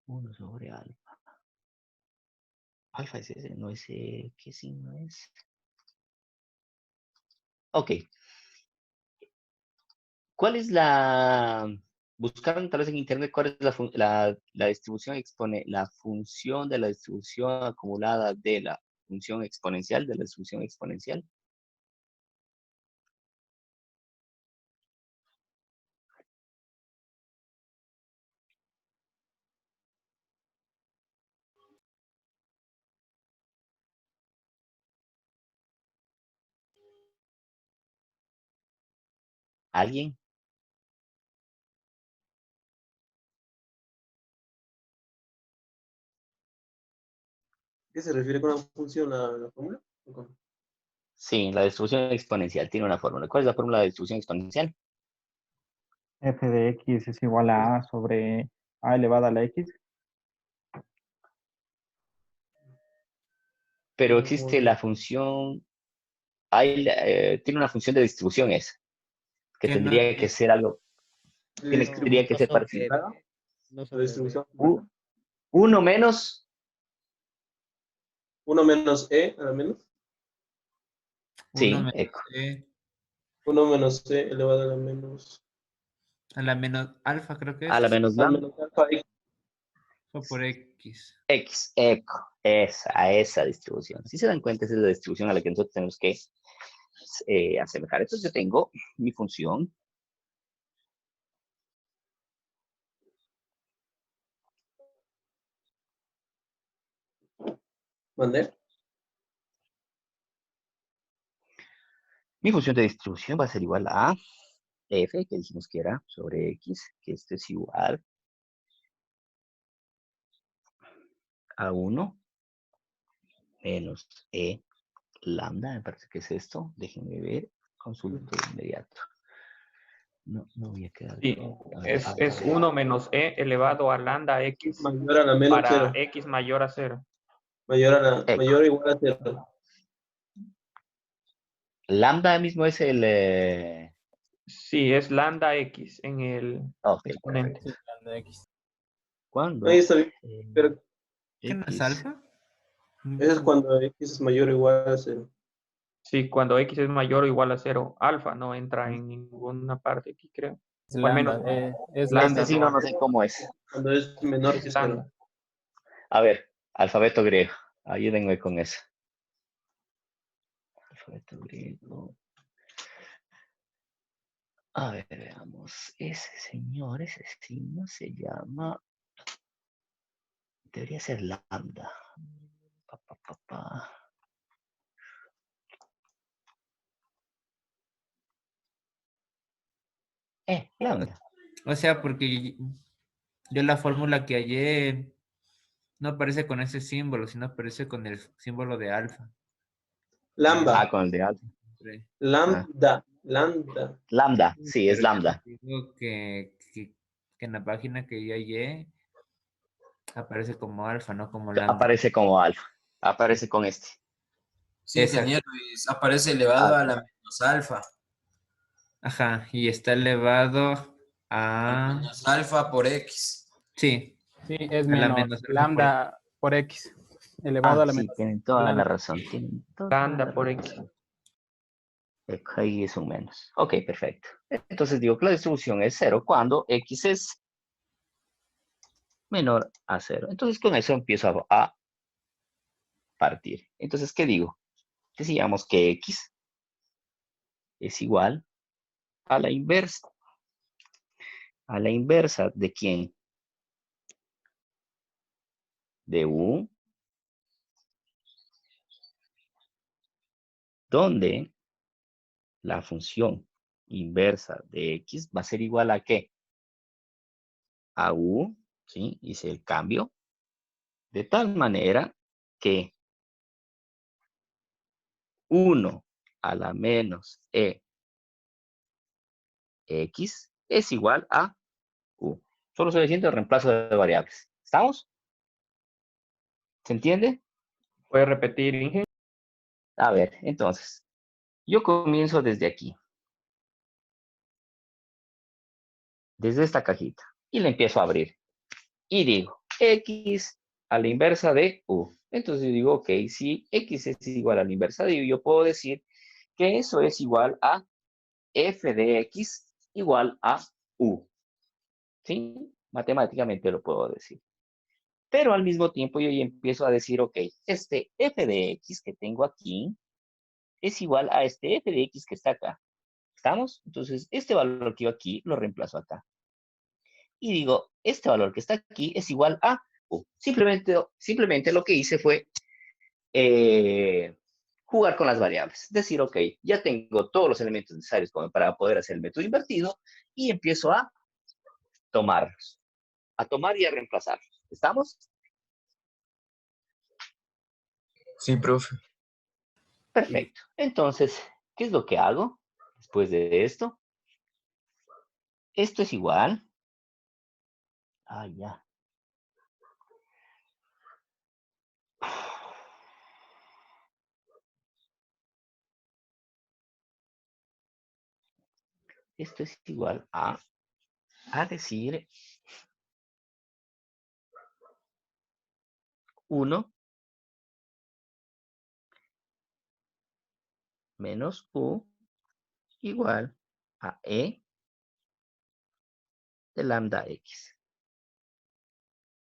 1 sobre alfa. Alfa es ese, no es ¿qué signo es? Ok. ¿Cuál es la... Buscaron tal vez en internet cuál es la distribución la función de la distribución acumulada de la función exponencial, de la distribución exponencial? ¿Alguien? ¿Qué se refiere con la función a la fórmula? ¿O cómo? Sí, la distribución exponencial tiene una fórmula. ¿Cuál es la fórmula de distribución exponencial? F de X es igual a A sobre A elevado a la X. Pero existe la función, tiene una función de distribución esa, que Que no tendría que ser algo, tendría que ser parecido. La distribución. 1 menos, 1 menos E a la menos. sí, 1 menos eco. E 1 menos E elevado a la menos. a la menos alfa, creo que A la es. menos A lambda, menos alfa X. O por X. x, eco. Esa distribución. Si se dan cuenta, esa es la distribución a la que nosotros tenemos que asemejar. Entonces yo tengo mi función. ¿Mandé? Mi función de distribución va a ser igual a f, que dijimos que era sobre x, que esto es igual a 1 menos e lambda, me parece que es esto. Déjenme ver, consulto de inmediato. No voy a quedar. Sí, A ver, es 1 menos E elevado a lambda X Mayor a la menos para 0. X mayor a 0. eco. Mayor o igual a 0. Lambda mismo es el... Sí, es lambda X en el ok, exponente. perfecto. ¿Cuándo? Ahí está bien. Pero ¿Qué no es X. alfa? eso es cuando X es mayor o igual a 0. Sí, cuando X es mayor o igual a 0, alfa no entra en ninguna parte aquí, creo. Es O al menos lambda, es lambda Este signo no. no sé cómo es. Cuando es menor que 0. Lambda. A ver, alfabeto griego. Ayúdenme con eso. Alfabeto griego. A ver, veamos. Ese señor, ese signo se llama... Debería ser lambda. Lambda. O sea, porque yo la fórmula que hallé no aparece con ese símbolo, sino aparece con el símbolo de alfa. Lambda. Con el de alfa. Lambda. Lambda. Lambda, sí, es Pero lambda. digo que en la página que yo hallé aparece como alfa, no como lambda. Aparece como alfa. Aparece con este. Sí, Exacto. ingeniero, aparece elevado a la menos alfa. Ajá, y está elevado a... Menos alfa por X. Sí, Sí, es a la menos menos alfa lambda por X. Elevado a la Sí, menos tienen toda la lambda. razón. Tienen toda Lambda la por razón. Ahí es un menos. Ok, perfecto. Entonces digo que la distribución es 0 cuando x es menor a 0. Entonces con eso empiezo a partir. Entonces, ¿qué digo? Decíamos que x es igual a la inversa. ¿A la inversa de quién? De u. Donde la función inversa de x va a ser igual a ¿qué? A u, ¿sí? Hice el cambio. De tal manera que 1 a la menos e x es igual a u. Solo estoy haciendo el reemplazo de variables. ¿Estamos? ¿Se entiende? ¿Puede repetir, Inge? A ver, entonces, yo comienzo desde aquí. Desde esta cajita. Y le empiezo a abrir. Y digo, x a la inversa de u. Entonces yo digo, ok, si x es igual a la inversa de u, yo puedo decir que eso es igual a f de x igual a u. ¿Sí? Matemáticamente lo puedo decir. Pero al mismo tiempo yo ya empiezo a decir, ok, este f de x que tengo aquí es igual a este f de x que está acá. ¿Estamos? Entonces, este valor que yo aquí lo reemplazo acá. Y digo, este valor que está aquí es igual a u. Simplemente lo que hice fue jugar con las variables. Decir, ok, ya tengo todos los elementos necesarios para poder hacer el método invertido y empiezo a tomarlos. A tomar y a reemplazarlos. ¿Estamos? Sí, profe. Perfecto. Entonces, ¿qué es lo que hago después de esto? Esto es igual. Ya. Esto es igual a decir 1 menos u igual a e de lambda x.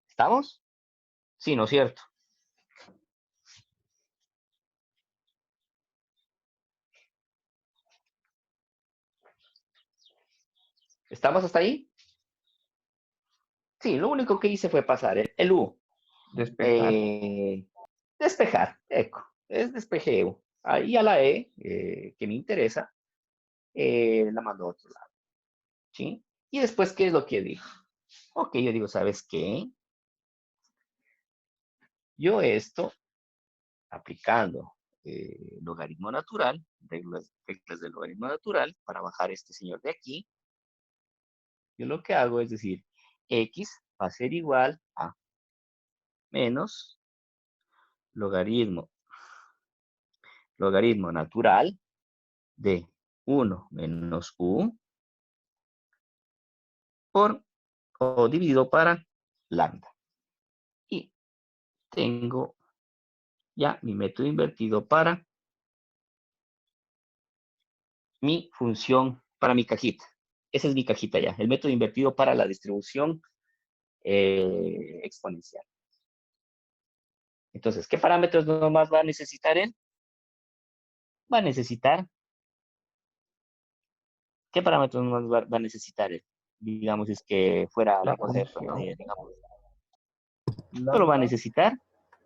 ¿Estamos? Sí, ¿no es cierto? ¿Estamos hasta ahí? Sí, lo único que hice fue pasar el u. Despejar. Despejar, eco. Es despejeo. Ahí a la e, que me interesa, la mando a otro lado. ¿Sí? Y después, ¿qué es lo que digo? Ok, yo digo, ¿sabes qué? Yo esto, aplicando logaritmo natural, reglas del logaritmo natural, para bajar este señor de aquí, yo lo que hago es decir, x va a ser igual a menos logaritmo natural de 1 menos u por o dividido para lambda. Y tengo ya mi método invertido para mi función, para mi cajita. Esa es mi cajita ya, el método invertido para la distribución exponencial. Entonces, ¿qué parámetros nomás va a necesitar él? Va a necesitar, ¿qué parámetros nomás va a necesitar él? Digamos, es que fuera La algo de, función. digamos, solo va a necesitar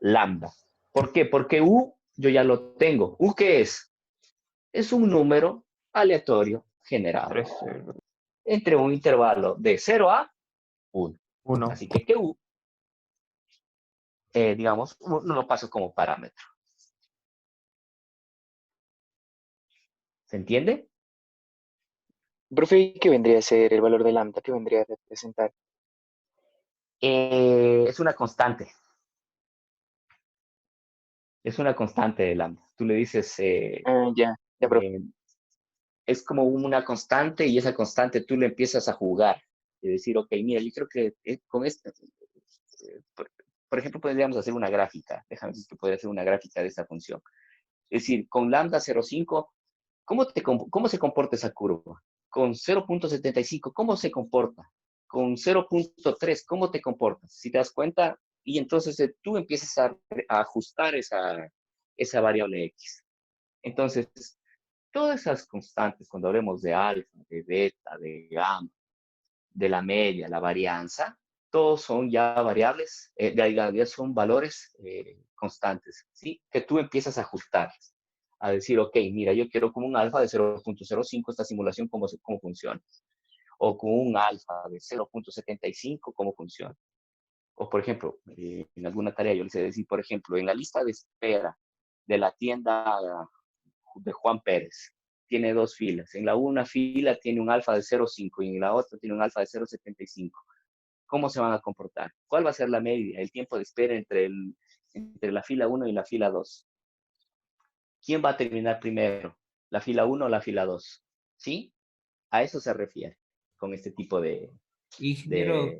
lambda. ¿Por qué? Porque u yo ya lo tengo. ¿U qué es? Es un número aleatorio generado 3, entre un intervalo de 0 a 1. 1. Así que u, digamos, no lo paso como parámetro. ¿Se entiende? Profe, ¿qué vendría a ser el valor de lambda? ¿Qué vendría a representar? Es una constante. Es una constante de lambda. Tú le dices, Ya, profe. es como una constante y esa constante tú le empiezas a jugar y decir, ok, mira, yo creo que con esto, por ejemplo, podríamos hacer una gráfica. Déjame decir que podría hacer una gráfica de esta función. Es decir, con lambda 0,5, ¿cómo se comporta esa curva? Con 0,75, ¿cómo se comporta? Con 0,3, ¿cómo te comportas? Si te das cuenta, y entonces tú empiezas a ajustar esa variable x. Entonces, todas esas constantes, cuando hablemos de alfa, de beta, de gamma, de la media, la varianza, todos son ya variables, ya son valores constantes, ¿sí? Que tú empiezas a ajustar, a decir, ok, mira, yo quiero como un alfa de 0,05 esta simulación, ¿cómo funciona? O con un alfa de 0,75, ¿cómo funciona? O, por ejemplo, en alguna tarea yo les he decir, por ejemplo, en la lista de espera de la tienda de Juan Pérez. Tiene dos filas. En la una fila tiene un alfa de 0,5 y en la otra tiene un alfa de 0,75. ¿Cómo se van a comportar? ¿Cuál va a ser la media, el tiempo de espera entre la fila 1 y la fila 2? ¿Quién va a terminar primero? ¿La fila 1 o la fila 2? ¿Sí? A eso se refiere con este tipo de... Ingeniero,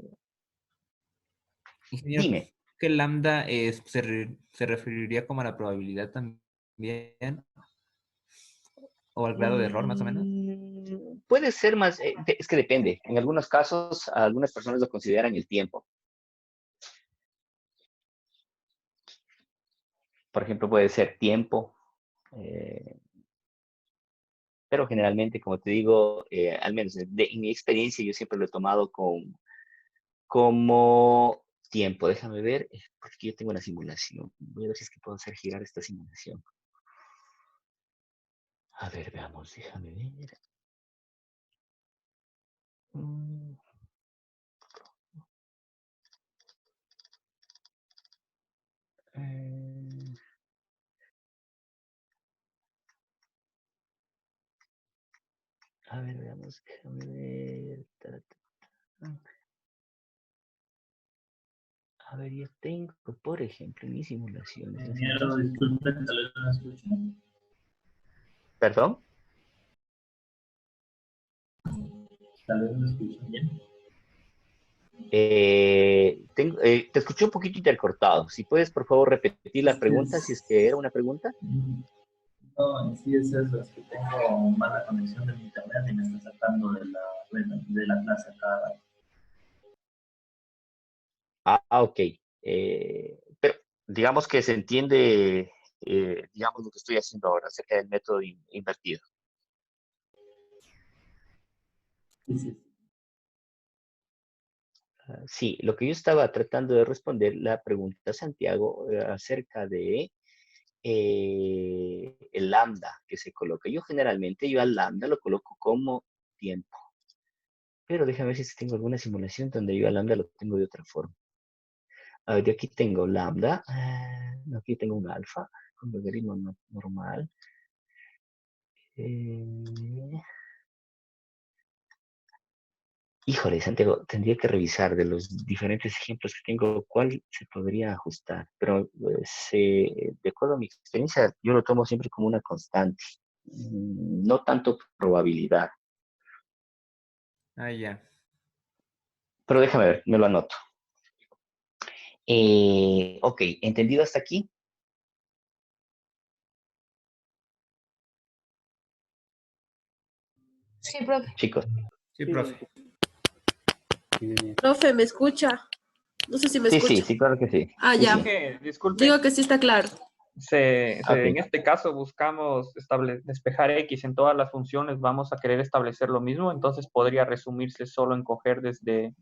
Dime. que lambda se referiría como a la probabilidad también, o al grado de error más o menos. Puede ser más, es que depende. En algunos casos, algunas personas lo consideran el tiempo. Por ejemplo, puede ser tiempo, pero generalmente, como te digo, al menos en mi experiencia, yo siempre lo he tomado como tiempo. Déjame ver, porque yo tengo una simulación. Voy a ver si es que puedo hacer girar esta simulación. A ver, veamos, déjame ver. A ver, veamos, déjame ver. A ver, yo tengo, por ejemplo, en mis simulaciones. Ingeniero, disculpe, tal vez no me escucha. ¿Perdón? Tal vez me escucha bien. Te escuché un poquito intercortado. Si puedes, por favor, repetir la pregunta, si es que era una pregunta. No, en sí es eso, es que tengo mala conexión de mi internet y me está sacando de la clase cada rato. Ok. Pero digamos que se entiende, digamos, lo que estoy haciendo ahora acerca del método invertido. Sí. Sí, lo que yo estaba tratando de responder la pregunta, Santiago, acerca de el lambda que se coloca. Yo generalmente, yo al lambda lo coloco como tiempo. Pero déjame ver si tengo alguna simulación donde yo al lambda lo tengo de otra forma. A ver, yo aquí tengo lambda. No, aquí tengo un alfa con logaritmo normal. Híjole, Santiago, tendría que revisar de los diferentes ejemplos que tengo cuál se podría ajustar. Pero de acuerdo a mi experiencia, yo lo tomo siempre como una constante. No tanto probabilidad. Ah, ya. Pero déjame ver, me lo anoto. Ok, ¿entendido hasta aquí? Sí, profe. Chicos. Sí, profe. Profe, ¿me escucha? No sé si me escucha. Sí, claro que sí. Ah, Sí, ya. sí. Que, disculpe, Digo que sí está claro. en Ok. este caso buscamos despejar X en todas las funciones, vamos a querer establecer lo mismo, entonces podría resumirse solo en coger desde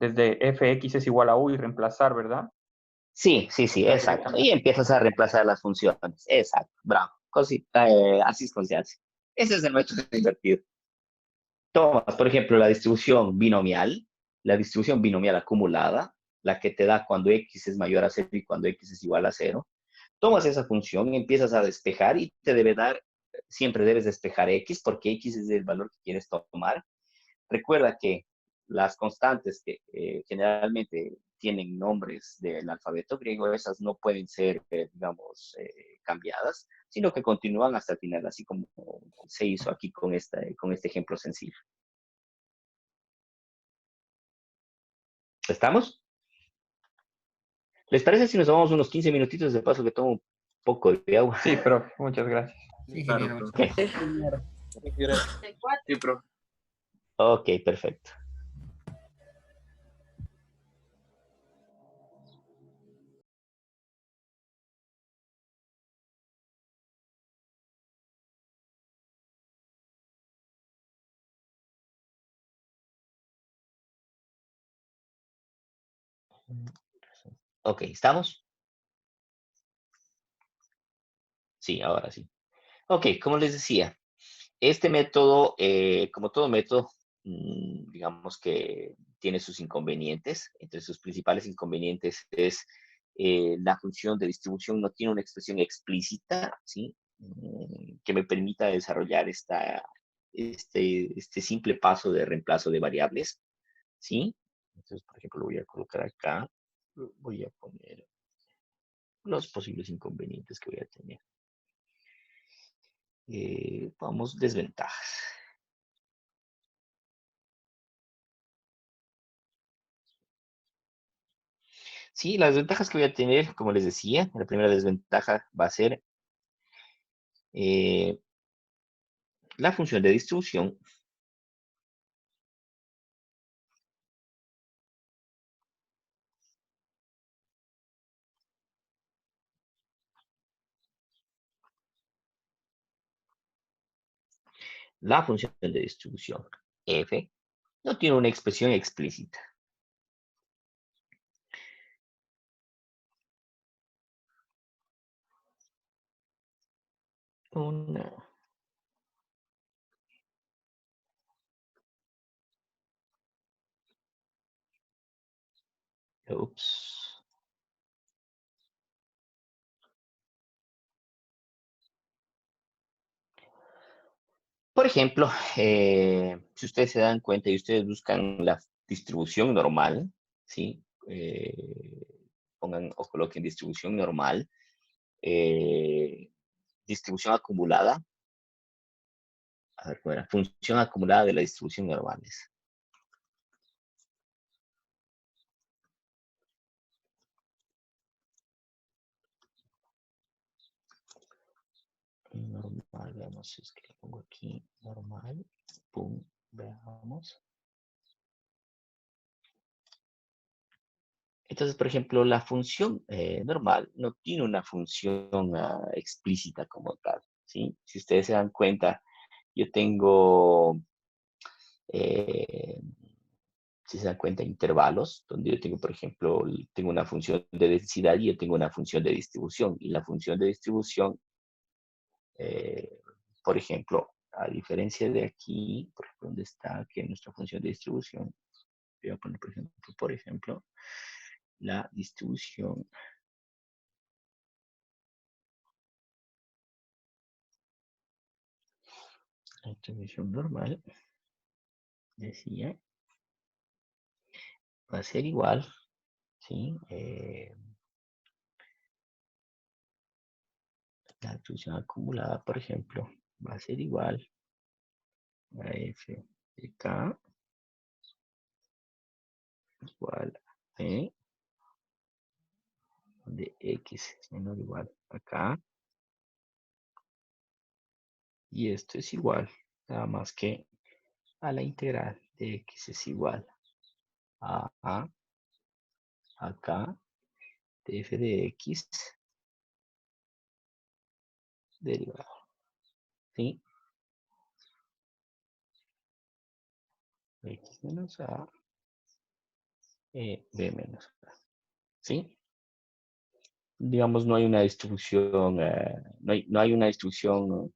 fx es igual a u y reemplazar, ¿verdad? Sí, exacto. Y empiezas a reemplazar las funciones. Exacto, bravo. Así es como se hace. Ese es el método invertido. Tomas, por ejemplo, la distribución binomial acumulada, la que te da cuando x es mayor a 0 y cuando x es igual a 0. Tomas esa función, empiezas a despejar y te debe dar, siempre debes despejar x porque x es el valor que quieres tomar. Recuerda que las constantes que generalmente tienen nombres del alfabeto griego, esas no pueden ser, digamos, cambiadas, sino que continúan hasta el final, así como se hizo aquí con este ejemplo sencillo. ¿Estamos? ¿Les parece si nos tomamos unos 15 minutitos de paso que tomo un poco de agua? Sí, profe, muchas gracias. Sí, Claro, ingeniero. profe. Ok, Sí, profe. ok, perfecto. Ok, ¿estamos? Sí, ahora sí. Ok, como les decía, este método, como todo método, digamos que tiene sus inconvenientes. Entre sus principales inconvenientes es la función de distribución no tiene una expresión explícita, ¿sí? que me permita desarrollar este simple paso de reemplazo de variables, ¿sí? Entonces, por ejemplo, lo voy a colocar acá. Voy a poner los posibles inconvenientes que voy a tener. Vamos, desventajas. Sí, las desventajas que voy a tener, como les decía, la primera desventaja va a ser la función de distribución. La función de distribución f no tiene una expresión explícita. Una. Ups. Por ejemplo, si ustedes se dan cuenta y ustedes buscan la distribución normal, ¿sí? Pongan o coloquen distribución normal, distribución acumulada. A ver, ¿cómo era? Función acumulada de la distribución normales. Normal, veamos, es que lo pongo aquí, normal, pum, veamos. Entonces, por ejemplo, la función normal no tiene una función explícita como tal, ¿sí? Si ustedes se dan cuenta, yo tengo, eh, si se dan cuenta, intervalos, donde yo tengo, por ejemplo, tengo una función de densidad y yo tengo una función de distribución. Y la función de distribución, eh, por ejemplo, a diferencia de aquí, por ejemplo, donde está aquí nuestra función de distribución, voy a poner, por ejemplo, la distribución. La distribución normal, decía, va a ser igual, ¿sí? La distribución acumulada, por ejemplo, va a ser igual a f de k igual a e de x es menor o igual a k. Y esto es igual, nada más que a la integral de x es igual a k de f de x derivado, ¿sí? X menos a b menos a, ¿sí? Digamos, no hay una distribución, no hay una distribución,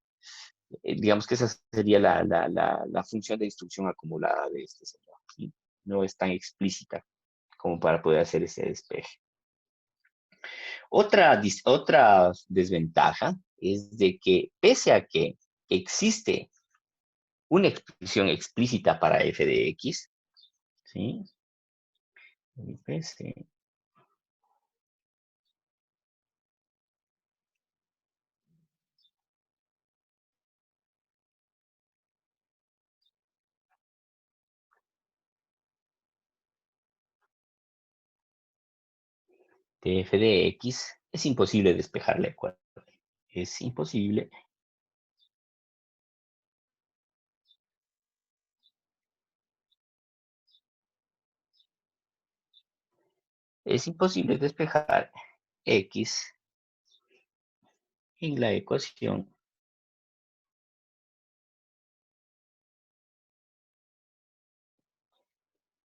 digamos que esa sería la función de distribución acumulada de este señor, ¿sí? No es tan explícita como para poder hacer ese despeje. Otra desventaja es de que pese a que existe una expresión explícita para f de x, ¿sí? Pese de f de x, es imposible despejar la ecuación. Es imposible. Es imposible despejar x en la ecuación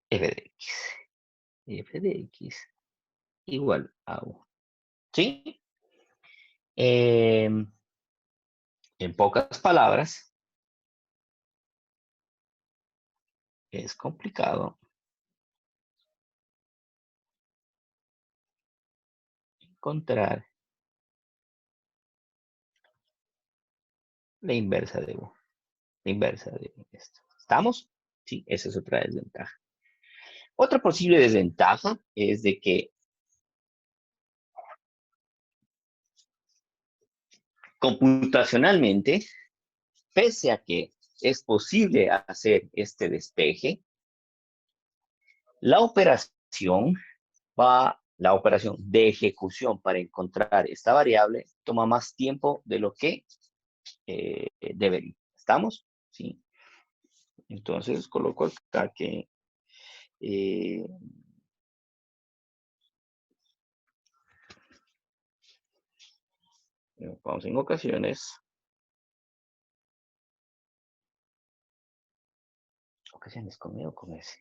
f de x. F de x igual a 1. ¿Sí? En pocas palabras, es complicado encontrar La inversa de U. La inversa de esto. ¿Estamos? Sí, esa es otra desventaja. Otra posible desventaja es de que computacionalmente, pese a que es posible hacer este despeje, la operación de ejecución para encontrar esta variable toma más tiempo de lo que debería. ¿Estamos? Sí. Entonces coloco acá que vamos en ocasiones con E o con S.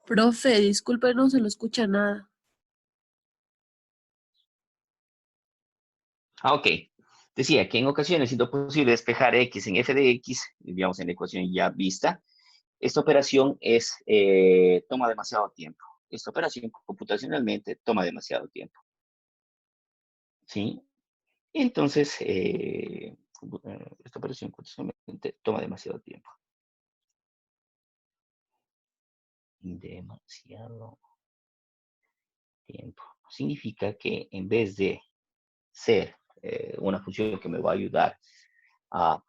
Profe, disculpe, no se lo escucha nada. Ok. Decía que en ocasiones, siendo posible despejar X en f de X, digamos en la ecuación ya vista, esta operación toma demasiado tiempo. Esta operación computacionalmente toma demasiado tiempo. ¿Sí? Entonces, esta operación computacionalmente toma demasiado tiempo. Demasiado tiempo. Significa que en vez de ser una función que me va a ayudar a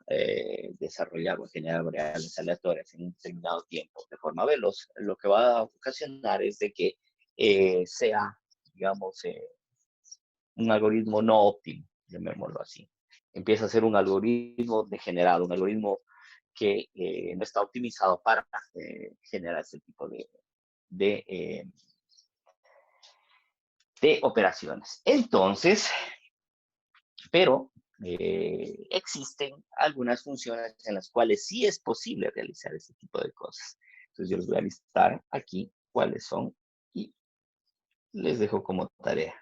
desarrollar o generar variables aleatorias en un determinado tiempo de forma veloz, lo que va a ocasionar es de que sea, digamos, un algoritmo no óptimo, llamémoslo así. Empieza a ser un algoritmo degenerado, un algoritmo que no está optimizado para generar este tipo de operaciones. Entonces, pero existen algunas funciones en las cuales sí es posible realizar ese tipo de cosas. Entonces yo les voy a listar aquí cuáles son y les dejo como tarea.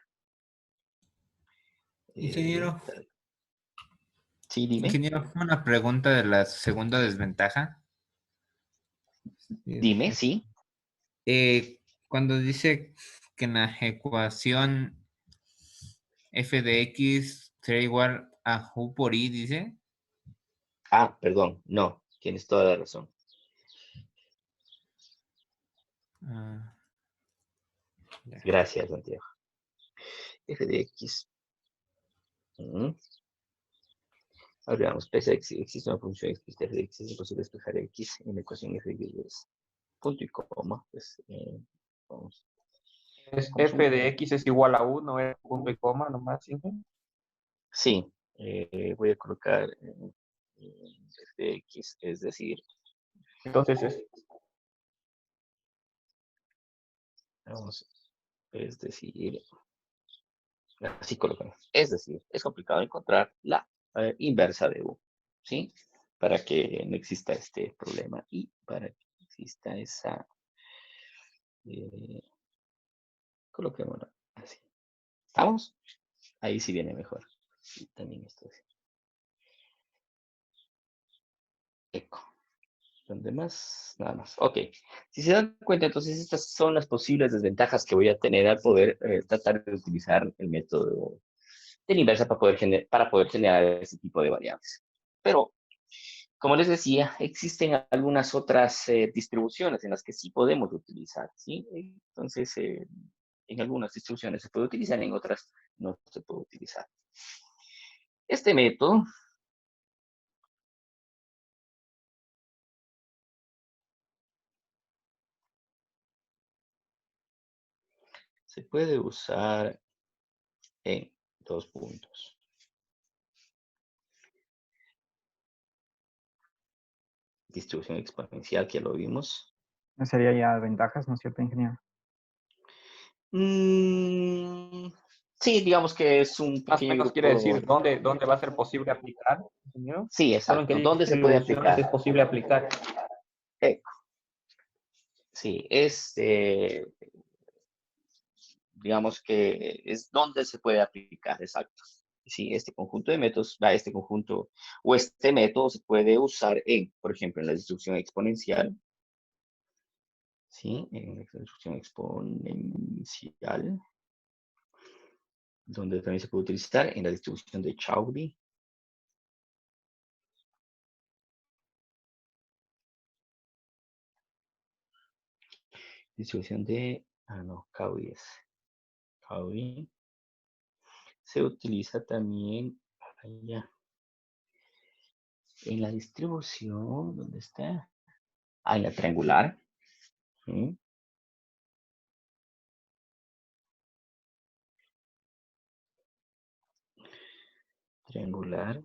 Ingeniero, Sí, dime. ingeniero, una pregunta de la segunda desventaja. Dime, sí. Cuando dice que en la ecuación f de x será igual a u por i, dice. Ah, perdón, no, tienes toda la razón. Ya. Gracias, Santiago. F de X. Ahora veamos, pese a que existe una función x de f de X, es imposible despejar X en la ecuación f de X. Punto y coma. Pues, vamos. F de X es igual a 1, es punto y coma nomás. ¿Sí? Sí, voy a colocar f de X, es decir, Entonces vamos, es decir, así colocamos. Es decir, es complicado encontrar la inversa de U, ¿sí? Para que no exista este problema y para que exista esa, coloquémoslo así. ¿Estamos? Ahí sí viene mejor. Y también esto es eco. ¿Dónde más? Nada más. Ok. Si se dan cuenta, entonces estas son las posibles desventajas que voy a tener al poder tratar de utilizar el método de la inversa para poder generar ese tipo de variables. Pero, como les decía, existen algunas otras distribuciones en las que sí podemos utilizar, ¿sí? Entonces, en algunas distribuciones se puede utilizar, en otras no se puede utilizar. Este método se puede usar en dos puntos. Distribución exponencial, que ya lo vimos. sería ya ventajas, ¿no es cierto, ingeniero? Mm, sí, digamos que es un Más o pequeño menos quiere grupo. decir dónde va a ser posible aplicar, ingeniero. Sí, Solo en qué exacto. ¿Dónde se puede distribuciones es aplicar? posible aplicar. Eh, sí, digamos que es donde se puede aplicar, exacto. Sí, este conjunto de métodos, este conjunto o este método se puede usar por ejemplo, en la distribución exponencial. Sí, en la distribución exponencial, donde también se puede utilizar en la distribución de Chaudy. Distribución de, no, Cauchy se utiliza también allá en la distribución, ¿dónde está? En la triangular. ¿Sí? Triangular,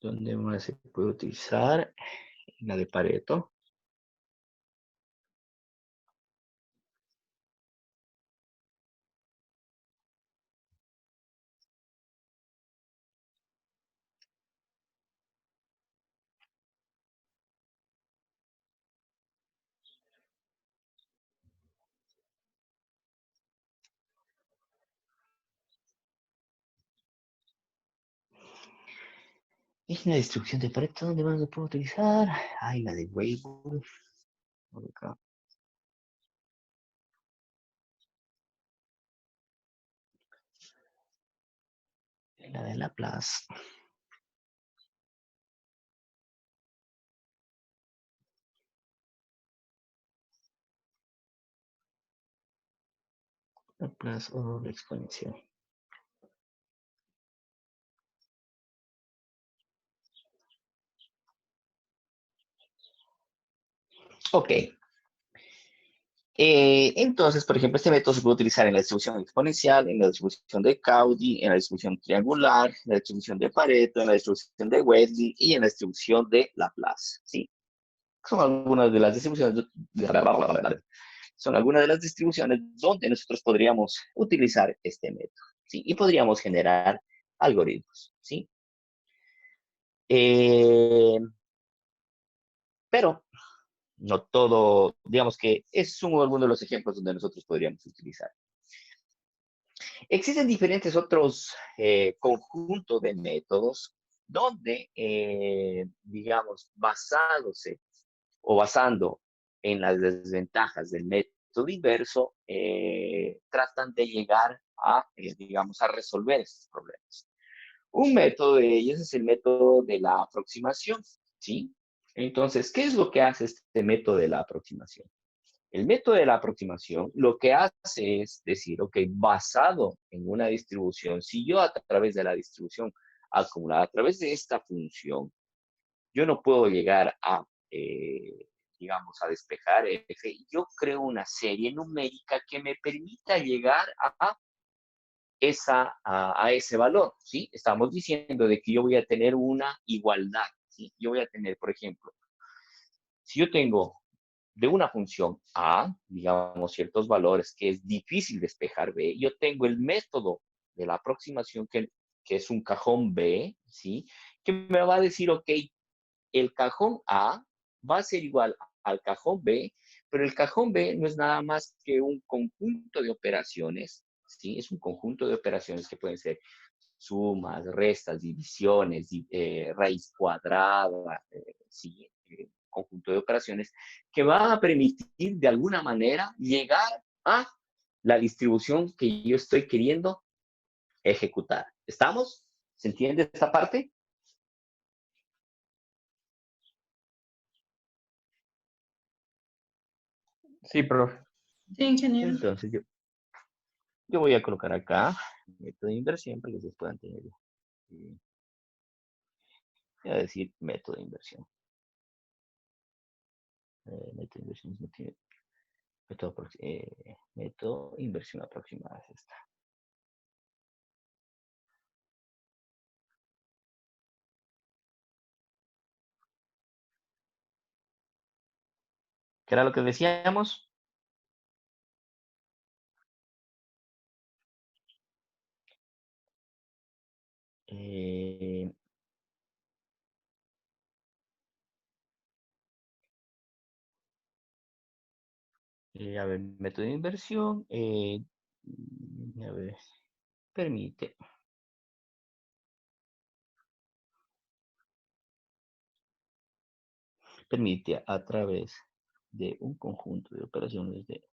donde más se puede utilizar en la de Pareto. Y en la distribución de Pareto, ¿dónde más se puede utilizar? La de Weibull. Acá. En la de Laplace. Laplace o exponencial. Ok. Entonces, por ejemplo, este método se puede utilizar en la distribución exponencial, en la distribución de Cauchy, en la distribución triangular, en la distribución de Pareto, en la distribución de Wedley y en la distribución de Laplace. ¿Sí? Son algunas de las distribuciones. Son algunas de las distribuciones donde nosotros podríamos utilizar este método. ¿Sí? Y podríamos generar algoritmos. ¿Sí? Pero no todo, digamos que es alguno de los ejemplos donde nosotros podríamos utilizar. Existen diferentes otros conjuntos de métodos donde, digamos, basando en las desventajas del método inverso, tratan de llegar a, digamos, a resolver estos problemas. Un método de ellos es el método de la aproximación, ¿sí? Entonces, ¿qué es lo que hace este método de la aproximación? El método de la aproximación lo que hace es decir, ok, basado en una distribución, si yo a través de la distribución acumulada, a través de esta función, yo no puedo llegar a, digamos, a despejar f, yo creo una serie numérica que me permita llegar a ese valor, ¿sí? Estamos diciendo de que yo voy a tener una igualdad, ¿sí? Yo voy a tener, por ejemplo, si yo tengo de una función A, digamos, ciertos valores que es difícil despejar B, yo tengo el método de la aproximación que es un cajón B, ¿sí? Que me va a decir, ok, el cajón A va a ser igual al cajón B, pero el cajón B no es nada más que un conjunto de operaciones, ¿sí? Es un conjunto de operaciones que pueden ser sumas, restas, divisiones, raíz cuadrada, ¿sí? Conjunto de operaciones que van a permitir de alguna manera llegar a la distribución que yo estoy queriendo ejecutar. ¿Estamos? ¿Se entiende esta parte? Sí, profe. Sí, ingeniero. Entonces yo voy a colocar acá método de inversión para que ustedes puedan tener. Voy a decir método de inversión. Método de inversión no tiene método inversión aproximada es esta. Ok. ¿Qué era lo que decíamos? A ver, método de inversión. A ver, permite. Permite a través de un conjunto de operaciones de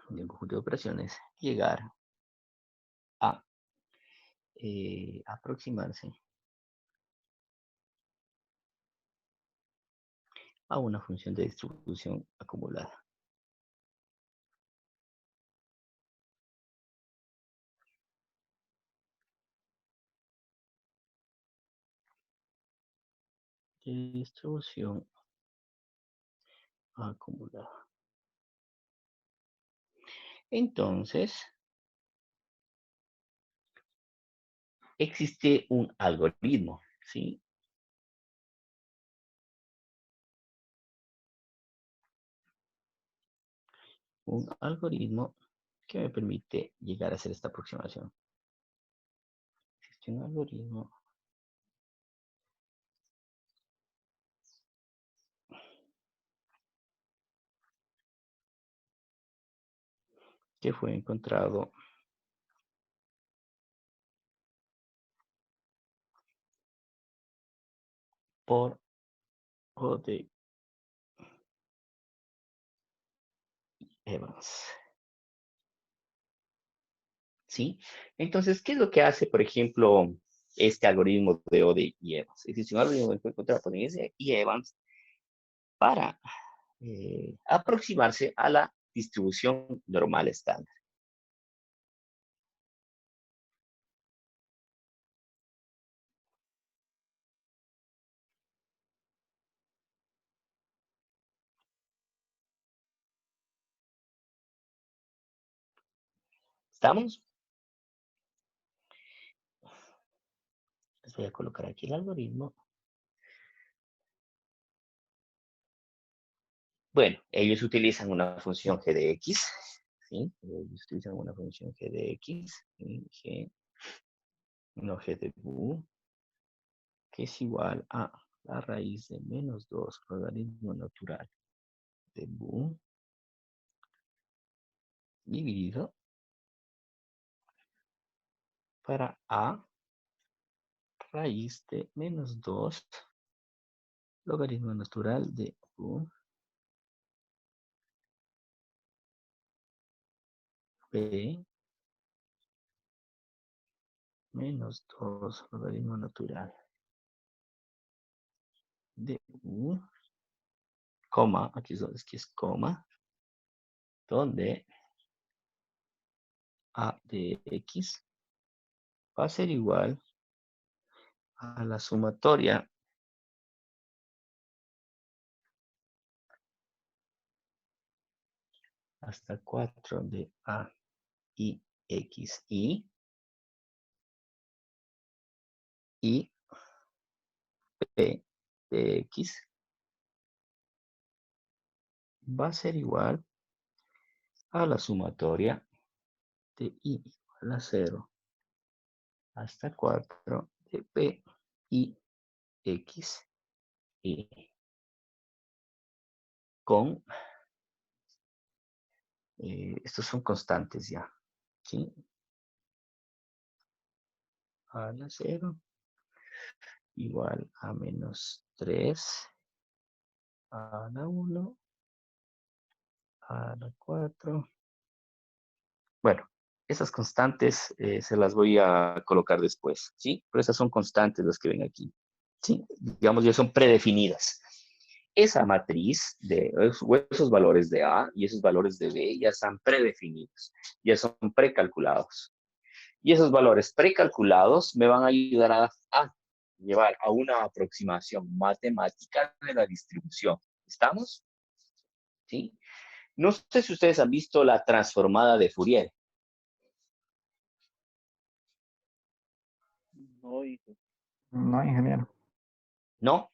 un conjunto de operaciones llegar a aproximarse a una función de distribución acumulada. Distribución acumulada. Entonces, existe un algoritmo, ¿sí? Un algoritmo que me permite llegar a hacer esta aproximación. Existe un algoritmo que fue encontrado por O.D. Evans. ¿Sí? Entonces, ¿qué es lo que hace, por ejemplo, este algoritmo de O.D. y Evans? Existe un algoritmo que fue encontrado por O.D. y Evans para aproximarse a la distribución normal estándar. ¿Estamos? Les voy a colocar aquí el algoritmo. Bueno, ellos utilizan una función g de x, ¿sí? Ellos utilizan una función g de x, g, no g de bu, que es igual a la raíz de menos 2 logaritmo natural de bu dividido para a raíz de menos 2 logaritmo natural de bu b menos 2 logaritmo natural de u, coma, aquí es que es coma, donde a de x va a ser igual a la sumatoria hasta 4 de a y x y p de x va a ser igual a la sumatoria de i igual a 0 hasta 4 de p y x y con, estos son constantes ya, ¿sí? A la 0 igual a menos 3 a la 1 a la 4. Bueno, esas constantes se las voy a colocar después, ¿sí? Pero esas son constantes las que ven aquí, ¿sí? Digamos, ya son predefinidas. Esa matriz de esos valores de A y esos valores de B ya están predefinidos, ya son precalculados. Y esos valores precalculados me van a ayudar a llevar a una aproximación matemática de la distribución. ¿Estamos? ¿Sí? No sé si ustedes han visto la transformada de Fourier. No, ingeniero. ¿No?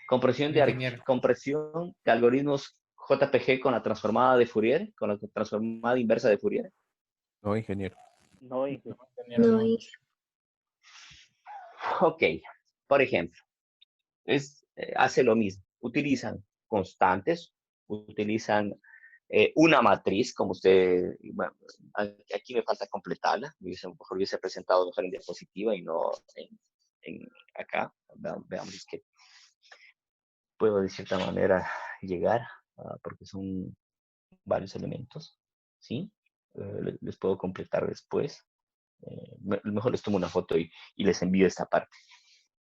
Compresión de, Ingeniero. compresión de algoritmos JPG con la transformada de Fourier, con la transformada inversa de Fourier. No, ingeniero. No, Ok, por ejemplo, hace lo mismo. Utilizan constantes, utilizan una matriz, como usted, bueno, aquí me falta completarla, mejor hubiese presentado mejor en diapositiva y no acá. Veamos que puedo de cierta manera llegar, porque son varios elementos, ¿sí? Les puedo completar después. Mejor les tomo una foto y les envío esta parte.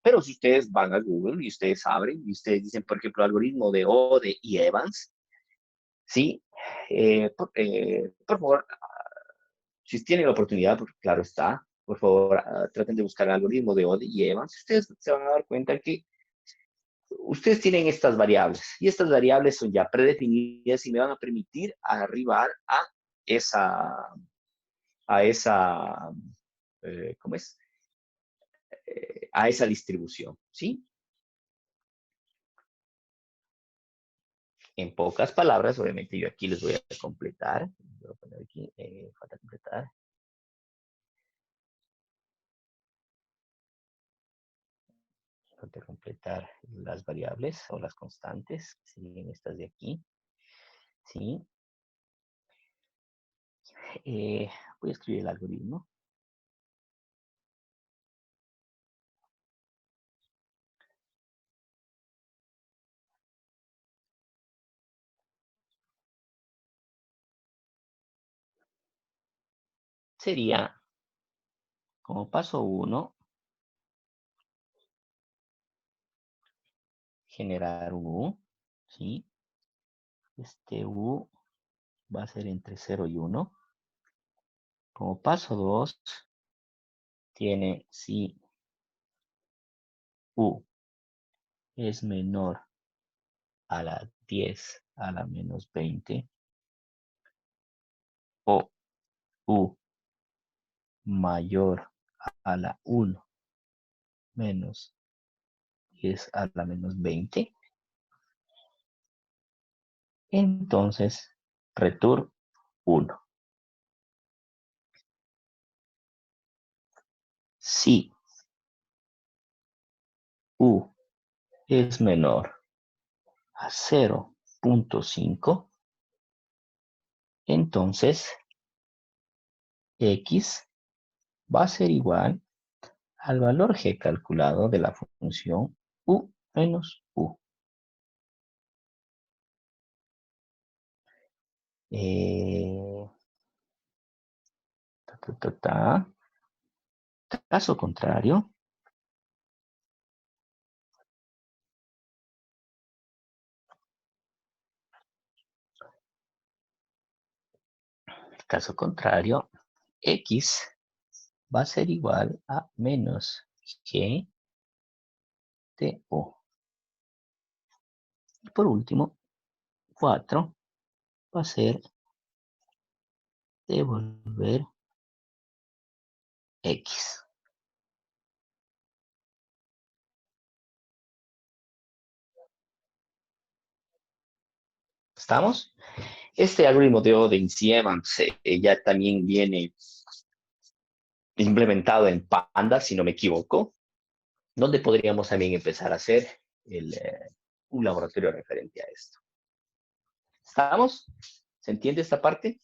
Pero si ustedes van a Google y ustedes abren y ustedes dicen, por ejemplo, algoritmo de Ode y Evans, ¿sí? Por favor, si tienen la oportunidad, porque claro está, por favor, traten de buscar el algoritmo de Ode y Evans. Ustedes se van a dar cuenta que ustedes tienen estas variables y estas variables son ya predefinidas y me van a permitir arribar a esa, ¿cómo es? A esa distribución, ¿sí? En pocas palabras, obviamente yo aquí les voy a completar. Voy a poner aquí, falta completar. Falta completar las variables o las constantes, que serían estas de aquí. ¿Sí? Voy a escribir el algoritmo. Sería, como paso 1, generar un U, ¿sí? Este U va a ser entre 0 y 1. Como paso 2, tiene si U es menor a la 10 a la menos 20 o U mayor a la 1 menos 10 a la menos 20, entonces return 1. Si U es menor a 0.5, entonces X va a ser igual al valor G calculado de la función U menos U. Caso contrario, X va a ser igual a menos G de U. Y por último, 4 va a ser devolver X. ¿Estamos? Este algoritmo de Odin-Siemens ya también viene implementado en Pandas, si no me equivoco, donde podríamos también empezar a hacer un laboratorio referente a esto. ¿Estamos? ¿Se entiende esta parte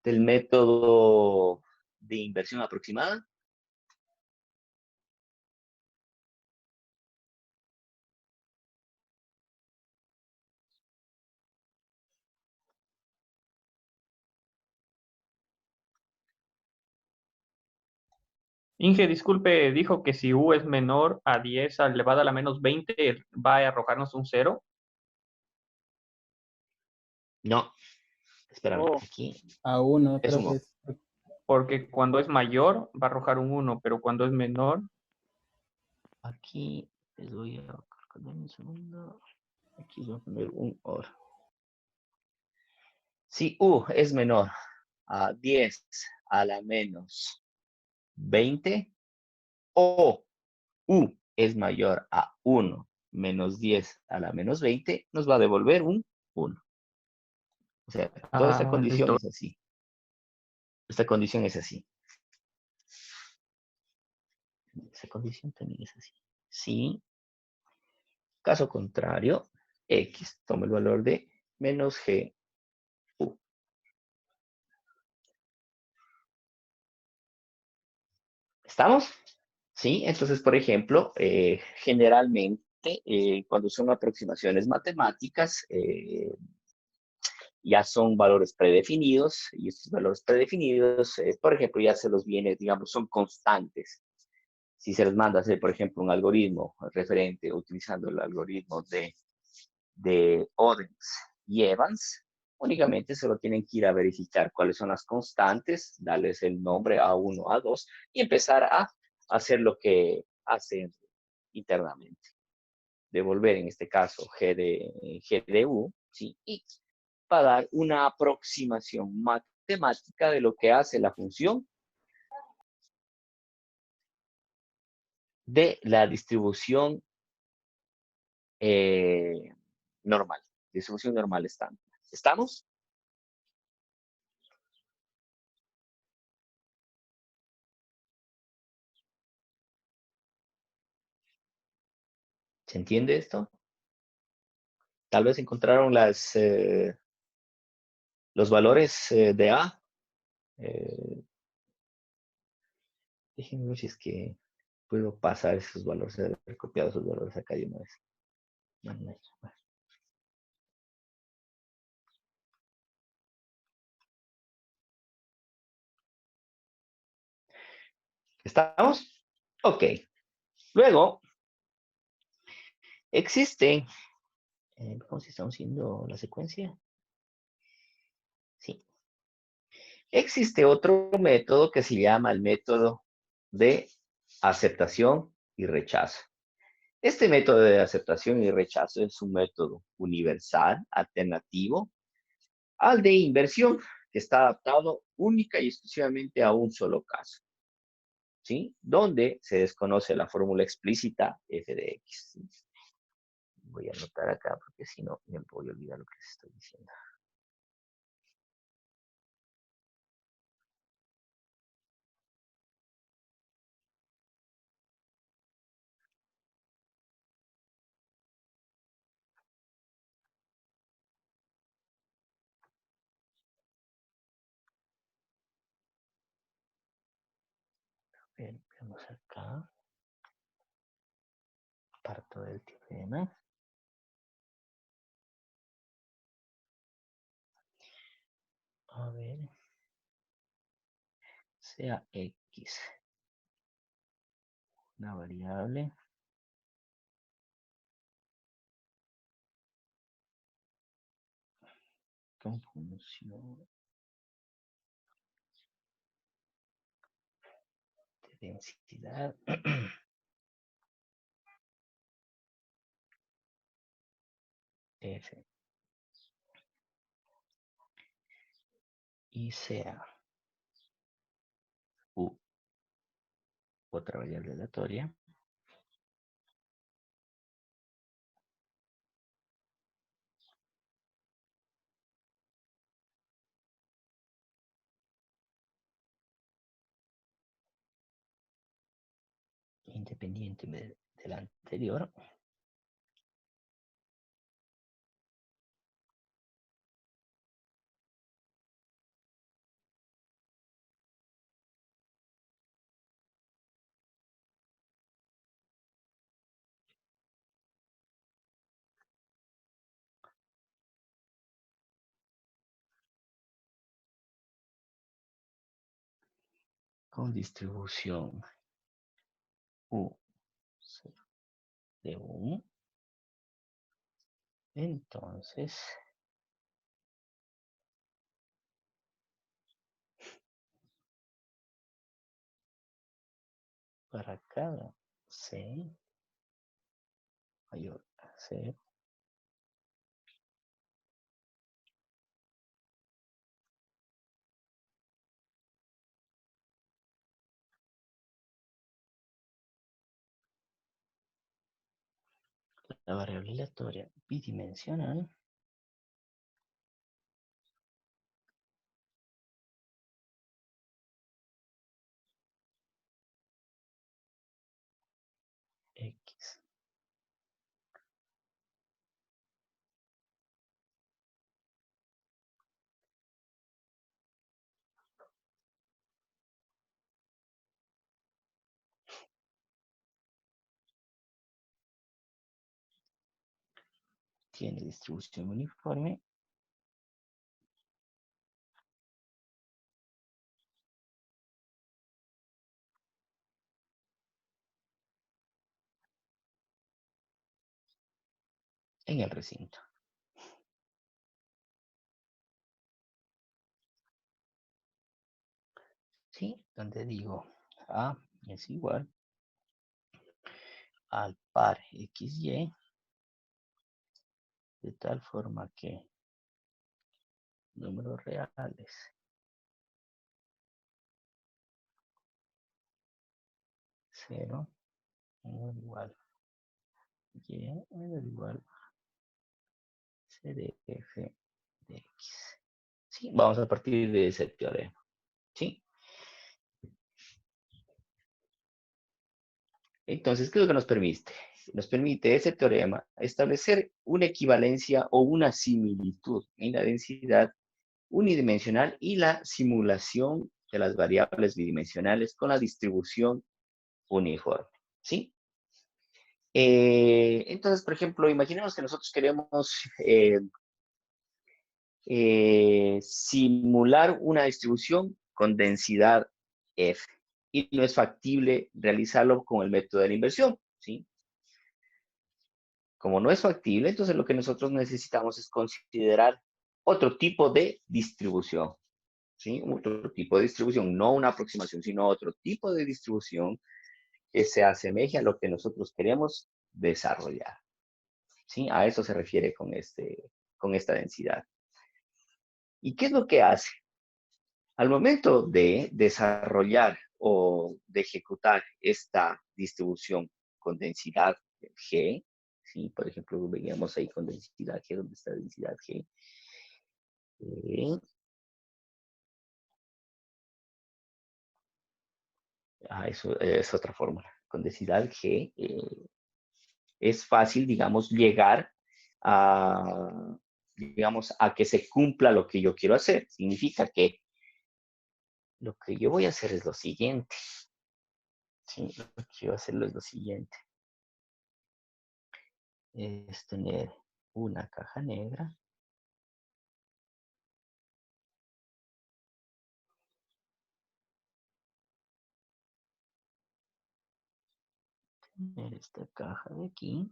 del método de inversión aproximada? Inge, disculpe, dijo que si U es menor a 10 elevado a la menos 20, va a arrojarnos un 0. No. Espérame, aquí. A 1, Es creo un que O. es. Porque cuando es mayor va a arrojar un 1, pero cuando es menor, Aquí les voy a cargar un segundo. Aquí voy a poner un OR. Si U es menor a 10 a la menos 20, o u es mayor a 1 menos 10 a la menos 20, nos va a devolver un 1. O sea, toda esta condición Listo. es así. Esta condición es así. Esa condición también es así. Si, caso contrario, x toma el valor de menos g u. ¿Estamos? Sí, entonces, por ejemplo, generalmente cuando son aproximaciones matemáticas, ya son valores predefinidos y estos valores predefinidos, por ejemplo, ya se los viene, digamos, son constantes. Si se les manda a hacer, por ejemplo, un algoritmo referente utilizando el algoritmo de Odens y Evans, únicamente se lo tienen que ir a verificar cuáles son las constantes, darles el nombre A1, A2 y empezar a hacer lo que hacen internamente. Devolver, en este caso, G de U, ¿sí? Y para dar una aproximación matemática de lo que hace la función de la distribución normal, distribución normal estándar. ¿Estamos? ¿Se entiende esto? Tal vez encontraron los valores de A. Déjenme ver si es que puedo pasar esos valores, haber copiado esos valores acá de una vez. ¿Estamos? Ok. Luego, existe, ¿cómo se está haciendo la secuencia? Sí. Existe otro método que se llama el método de aceptación y rechazo. Este método de aceptación y rechazo es un método universal, alternativo, al de inversión, que está adaptado única y exclusivamente a un solo caso, ¿sí? Donde se desconoce la fórmula explícita f de x. ¿Sí? Voy a anotar acá porque si no me voy a olvidar lo que les estoy diciendo. Bien, veamos acá. Parto del teorema. A ver. Sea x una variable con función de densidad f y sea u otra variable aleatoria, independiente de la anterior, con distribución u de 1, entonces para cada c mayor a 0, La variable aleatoria bidimensional X tiene distribución uniforme en el recinto. ¿Sí? Donde digo A es igual al par XY, de tal forma que números reales 0 menor igual Y menor igual CDF de X. Sí, vamos a partir de ese teorema. ¿Sí? Entonces, ¿qué es lo que nos permite? Nos permite ese teorema establecer una equivalencia o una similitud en la densidad unidimensional y la simulación de las variables bidimensionales con la distribución uniforme. ¿Sí? Entonces, por ejemplo, imaginemos que nosotros queremos simular una distribución con densidad F y no es factible realizarlo con el método de la inversión, ¿sí? Como no es factible, entonces lo que nosotros necesitamos es considerar otro tipo de distribución, ¿sí? Otro tipo de distribución, no una aproximación, sino otro tipo de distribución que se asemeje a lo que nosotros queremos desarrollar, ¿sí? A eso se refiere con esta densidad. ¿Y qué es lo que hace? Al momento de desarrollar o de ejecutar esta distribución con densidad G, ¿sí? Por ejemplo, veíamos ahí con densidad G, ¿dónde está densidad G? Eso es otra fórmula. Con densidad G es fácil, digamos, llegar a, digamos, a que se cumpla lo que yo quiero hacer. Significa que lo que yo voy a hacer es lo siguiente. Sí, lo que yo voy a hacer es lo siguiente. Es tener una caja negra tener esta caja de aquí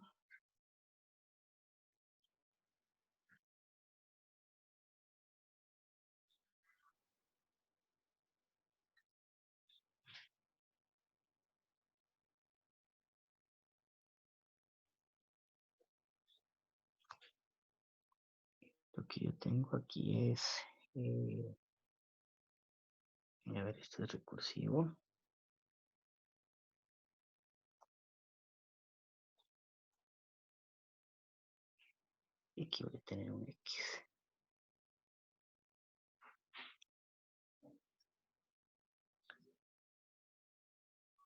lo que yo tengo aquí es a ver, esto es recursivo. Y aquí voy a tener un X.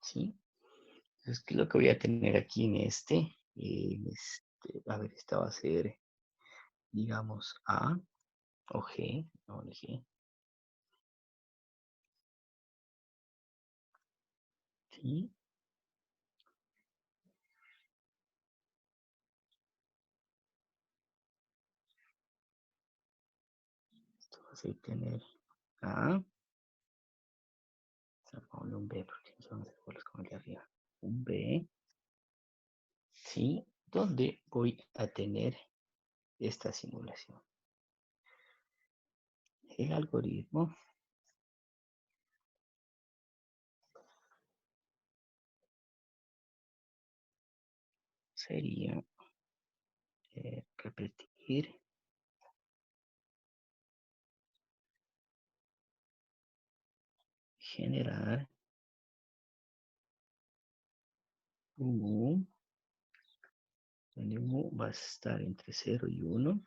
¿Sí? Entonces, ¿qué es lo que voy a tener aquí en este? A ver, esta va a ser, digamos, A o G, no el G. ¿Sí? Esto va a ser tener A. Ponle un B porque no vamos a hacer bolas con el de arriba. Un B. ¿Sí? Donde voy a tener esta simulación. El algoritmo sería repetir generar un donde mu va a estar entre 0 y 1.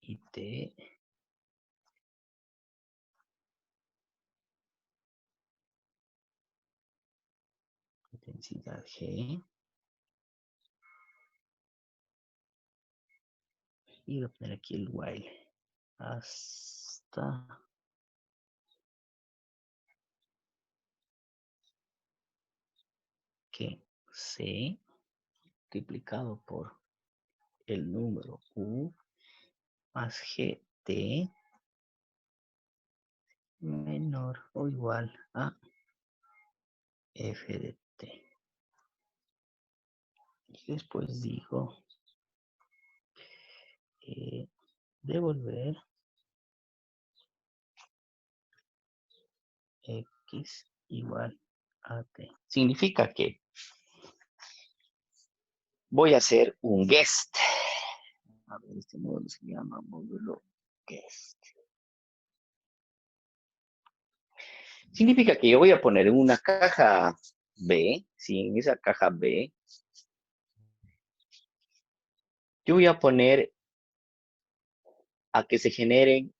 Y t intensidad G. Y voy a poner aquí el while hasta que C multiplicado por el número U más GT menor o igual a F de T. Y después digo devolver X igual a T. Significa que voy a hacer un guest. A ver, este módulo se llama módulo guest. Significa que yo voy a poner en una caja B, ¿sí? En esa caja B, yo voy a poner a que se generen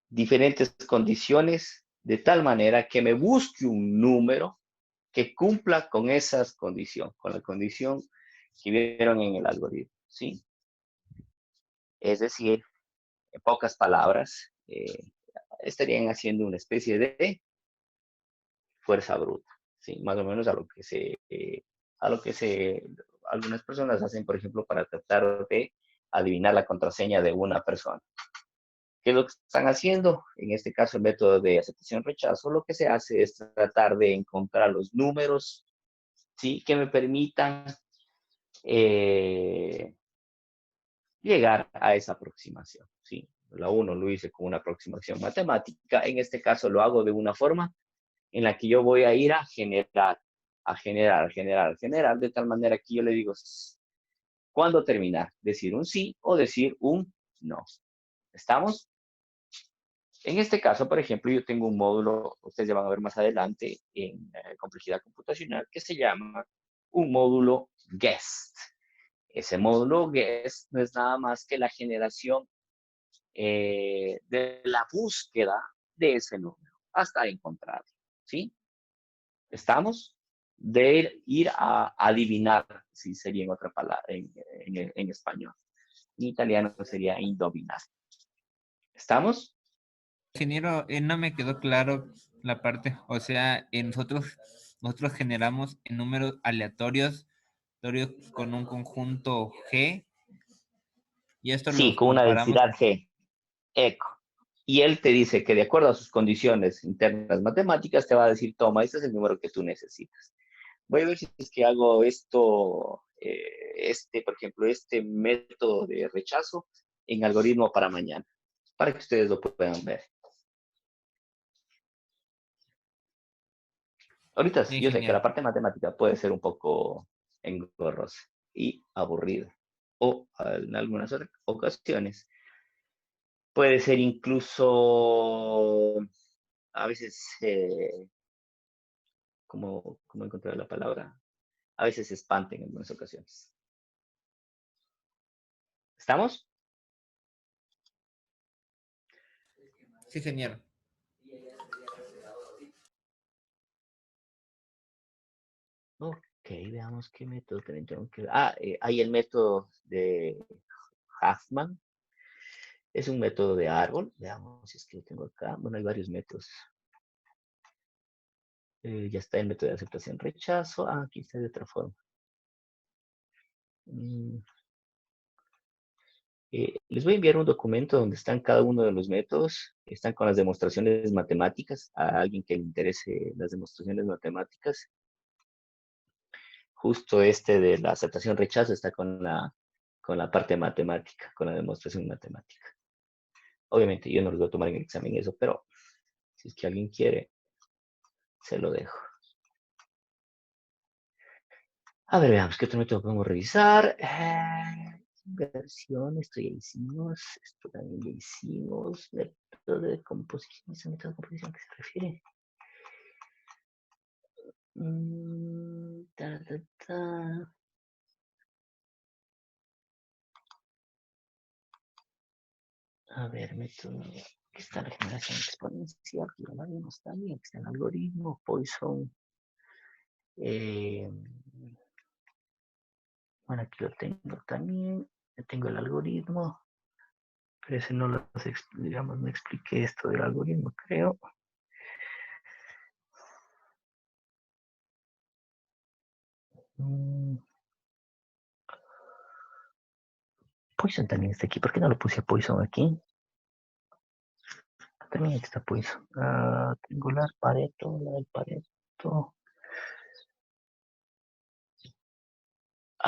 diferentes condiciones de tal manera que me busque un número que cumpla con esas condiciones, con la condición que vieron en el algoritmo, ¿sí? Es decir, en pocas palabras, estarían haciendo una especie de fuerza bruta, ¿sí? Más o menos algunas personas hacen, por ejemplo, para tratar de adivinar la contraseña de una persona. ¿Qué es lo que están haciendo? En este caso, el método de aceptación-rechazo, lo que se hace es tratar de encontrar los números, ¿sí? Que me permitan llegar a esa aproximación, ¿sí? La 1 lo hice con una aproximación matemática. En este caso, lo hago de una forma en la que yo voy a ir a generar, de tal manera que yo le digo, ¿cuándo terminar? Decir un sí o decir un no. ¿Estamos? En este caso, por ejemplo, yo tengo un módulo, ustedes ya van a ver más adelante en complejidad computacional, que se llama un módulo guest. Ese módulo guest no es nada más que la generación de la búsqueda de ese número hasta encontrarlo, ¿sí? ¿Estamos? De ir a adivinar, si sería en otra palabra, en español. En italiano sería indovinar. ¿Estamos? Ingeniero, no me quedó claro la parte, o sea, nosotros generamos en números aleatorios con un conjunto G y esto Sí, los con una comparamos. densidad G, eco. Y él te dice que de acuerdo a sus condiciones internas matemáticas, te va a decir, toma, este es el número que tú necesitas. Voy a ver si es que hago esto, por ejemplo, este método de rechazo en algoritmo para mañana, para que ustedes lo puedan ver. Ahorita Sí, yo sé que genial. la parte matemática puede ser un poco engorrosa y aburrida, o en algunas ocasiones puede ser incluso a veces, ¿cómo encontrar la palabra? A veces espanta en algunas ocasiones. ¿Estamos? Sí, genial. Ok, veamos qué método tengo que... hay el método de Huffman. Es un método de árbol. Veamos si es que lo tengo acá. Bueno, hay varios métodos. Ya está el método de aceptación-rechazo. Aquí está de otra forma. Les voy a enviar un documento donde están cada uno de los métodos. Están con las demostraciones matemáticas. A alguien que le interese las demostraciones matemáticas. Justo este de la aceptación-rechazo está con la parte matemática, con la demostración matemática. Obviamente yo no les voy a tomar en el examen eso, pero si es que alguien quiere, se lo dejo. A ver, veamos qué otro método podemos revisar. Inversión, esto ya hicimos. Esto también ya hicimos. Método de composición. ¿Ese método de composición a qué se refiere? Ta, ta, ta. A ver, método. Aquí está la generación exponencial, que ya la vimos también. Aquí está el algoritmo, Poisson. Bueno, aquí lo tengo también. Ya tengo el algoritmo. Pero ese no lo, digamos, no expliqué esto del algoritmo, creo. Poisson también está aquí. ¿Por qué no lo puse a Poisson aquí? También está Poisson. Tengo la del Pareto.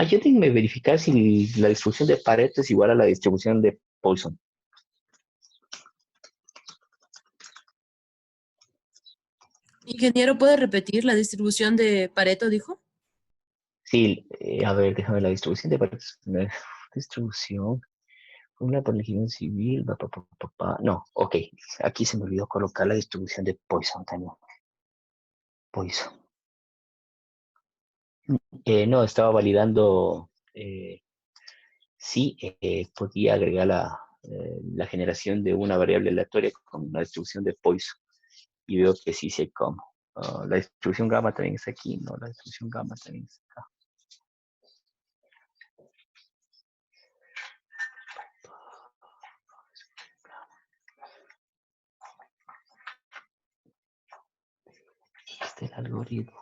Yo tengo que verificar si la distribución de Pareto es igual a la distribución de Poisson. Ingeniero, ¿puede repetir la distribución de Pareto, dijo? Sí, a ver, déjame la distribución de Pareto. Distribución. Fórmula por legión civil. No, ok. Aquí se me olvidó colocar la distribución de Poisson también. Poisson. No, estaba validando si podía agregar la generación de una variable aleatoria con la distribución de Poisson. Y veo que sí sé cómo. La distribución gamma también está aquí, ¿no? La distribución gamma también está acá. Este es el algoritmo.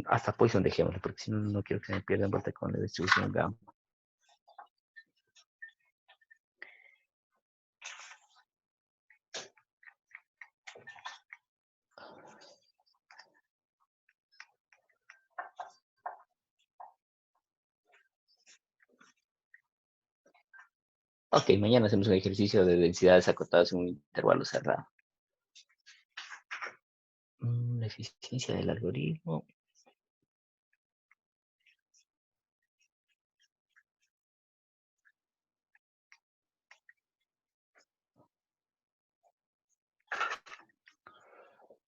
Hasta Poisson dejémoslo, porque si no, no quiero que se me pierda en vuelta con la distribución gamma. Ok, mañana hacemos un ejercicio de densidades acotadas en un intervalo cerrado. La eficiencia del algoritmo.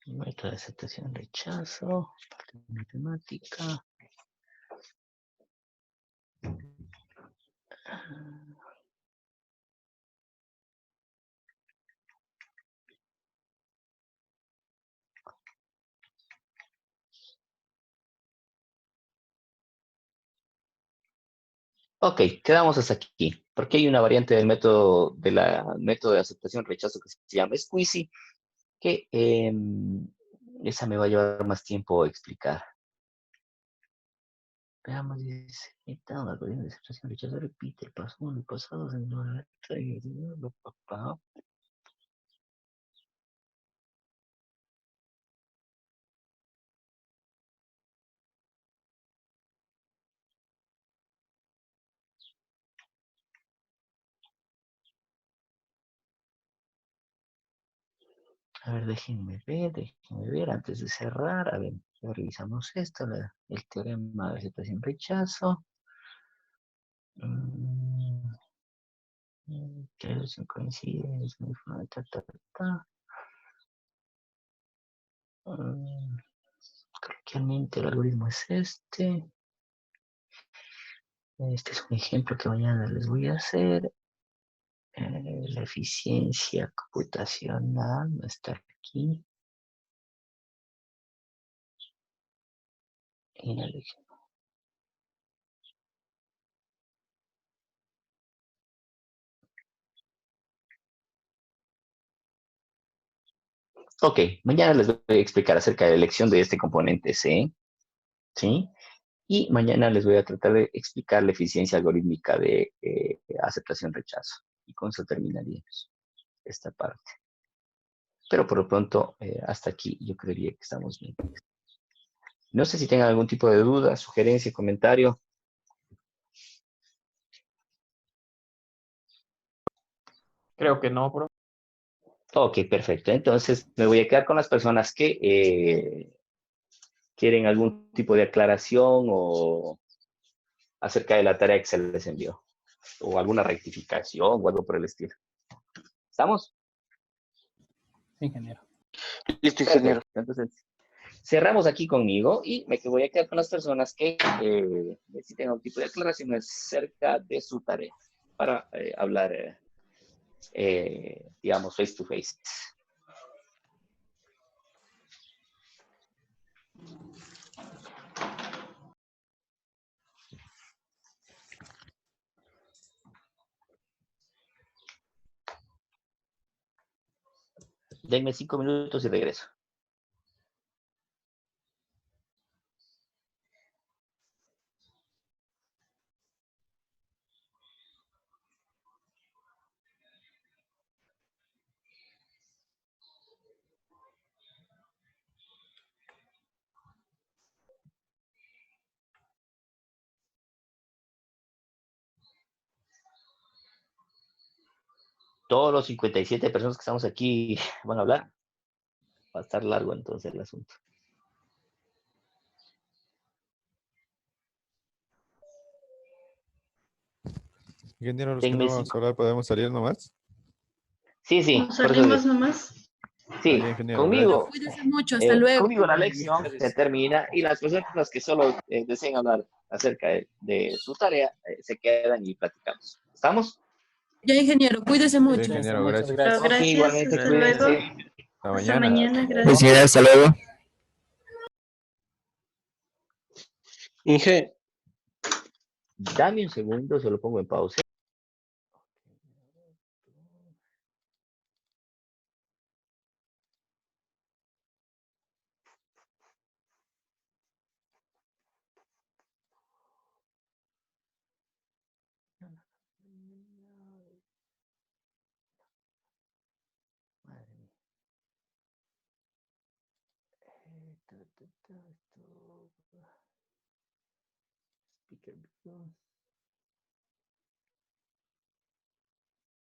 Método de aceptación, rechazo, parte de matemática. Ok, quedamos hasta aquí. Porque hay una variante del método de aceptación rechazo que se llama squeezy, que esa me va a llevar más tiempo a explicar. Veamos, dice, un algoritmo de aceptación rechazo repite el paso 1 y paso 2 en una. A ver, déjenme ver antes de cerrar. A ver, ya revisamos esto, el teorema de aceptación rechazo. Que son coincidencias, coloquialmente el algoritmo es este. Este es un ejemplo que mañana les voy a hacer. La eficiencia computacional no está aquí. Ok, mañana les voy a explicar acerca de la elección de este componente C, ¿sí? Y mañana les voy a tratar de explicar la eficiencia algorítmica de aceptación-rechazo. Y con eso terminaríamos esta parte. Pero por lo pronto, hasta aquí yo creería que estamos bien. No sé si tengan algún tipo de duda, sugerencia, comentario. Creo que no, bro. Ok, perfecto. Entonces me voy a quedar con las personas que quieren algún tipo de aclaración o acerca de la tarea que se les envió. O alguna rectificación o algo por el estilo. ¿Estamos? Ingeniero. Listo, ingeniero. Perfecto. Entonces, Cerramos aquí conmigo y me voy a quedar con las personas que necesiten algún tipo de aclaraciones cerca de su tarea para hablar, digamos, face to face. Denme 5 minutos y regreso. Todos los 57 personas que estamos aquí van a hablar. Va a estar largo entonces el asunto. Ingeniero, los que Denme no vamos a hablar, ¿podemos salir nomás? Sí, sí. ¿Nos por eso salimos digo. nomás? Sí, Está bien, ingeniero, conmigo. Cuídense mucho, hasta luego. Conmigo la lección se termina y las personas que solo deseen hablar acerca de su tarea se quedan y platicamos. ¿Estamos? Ya, ingeniero, cuídese Sí, mucho. ingeniero, gracias. Gracias, Ok, igualmente, hasta luego. cuídense. Hasta Hasta mañana. mañana, Hasta gracias. luego. hasta luego. Inge, Dame un segundo, se lo pongo en pausa. Madre mía. Speaker.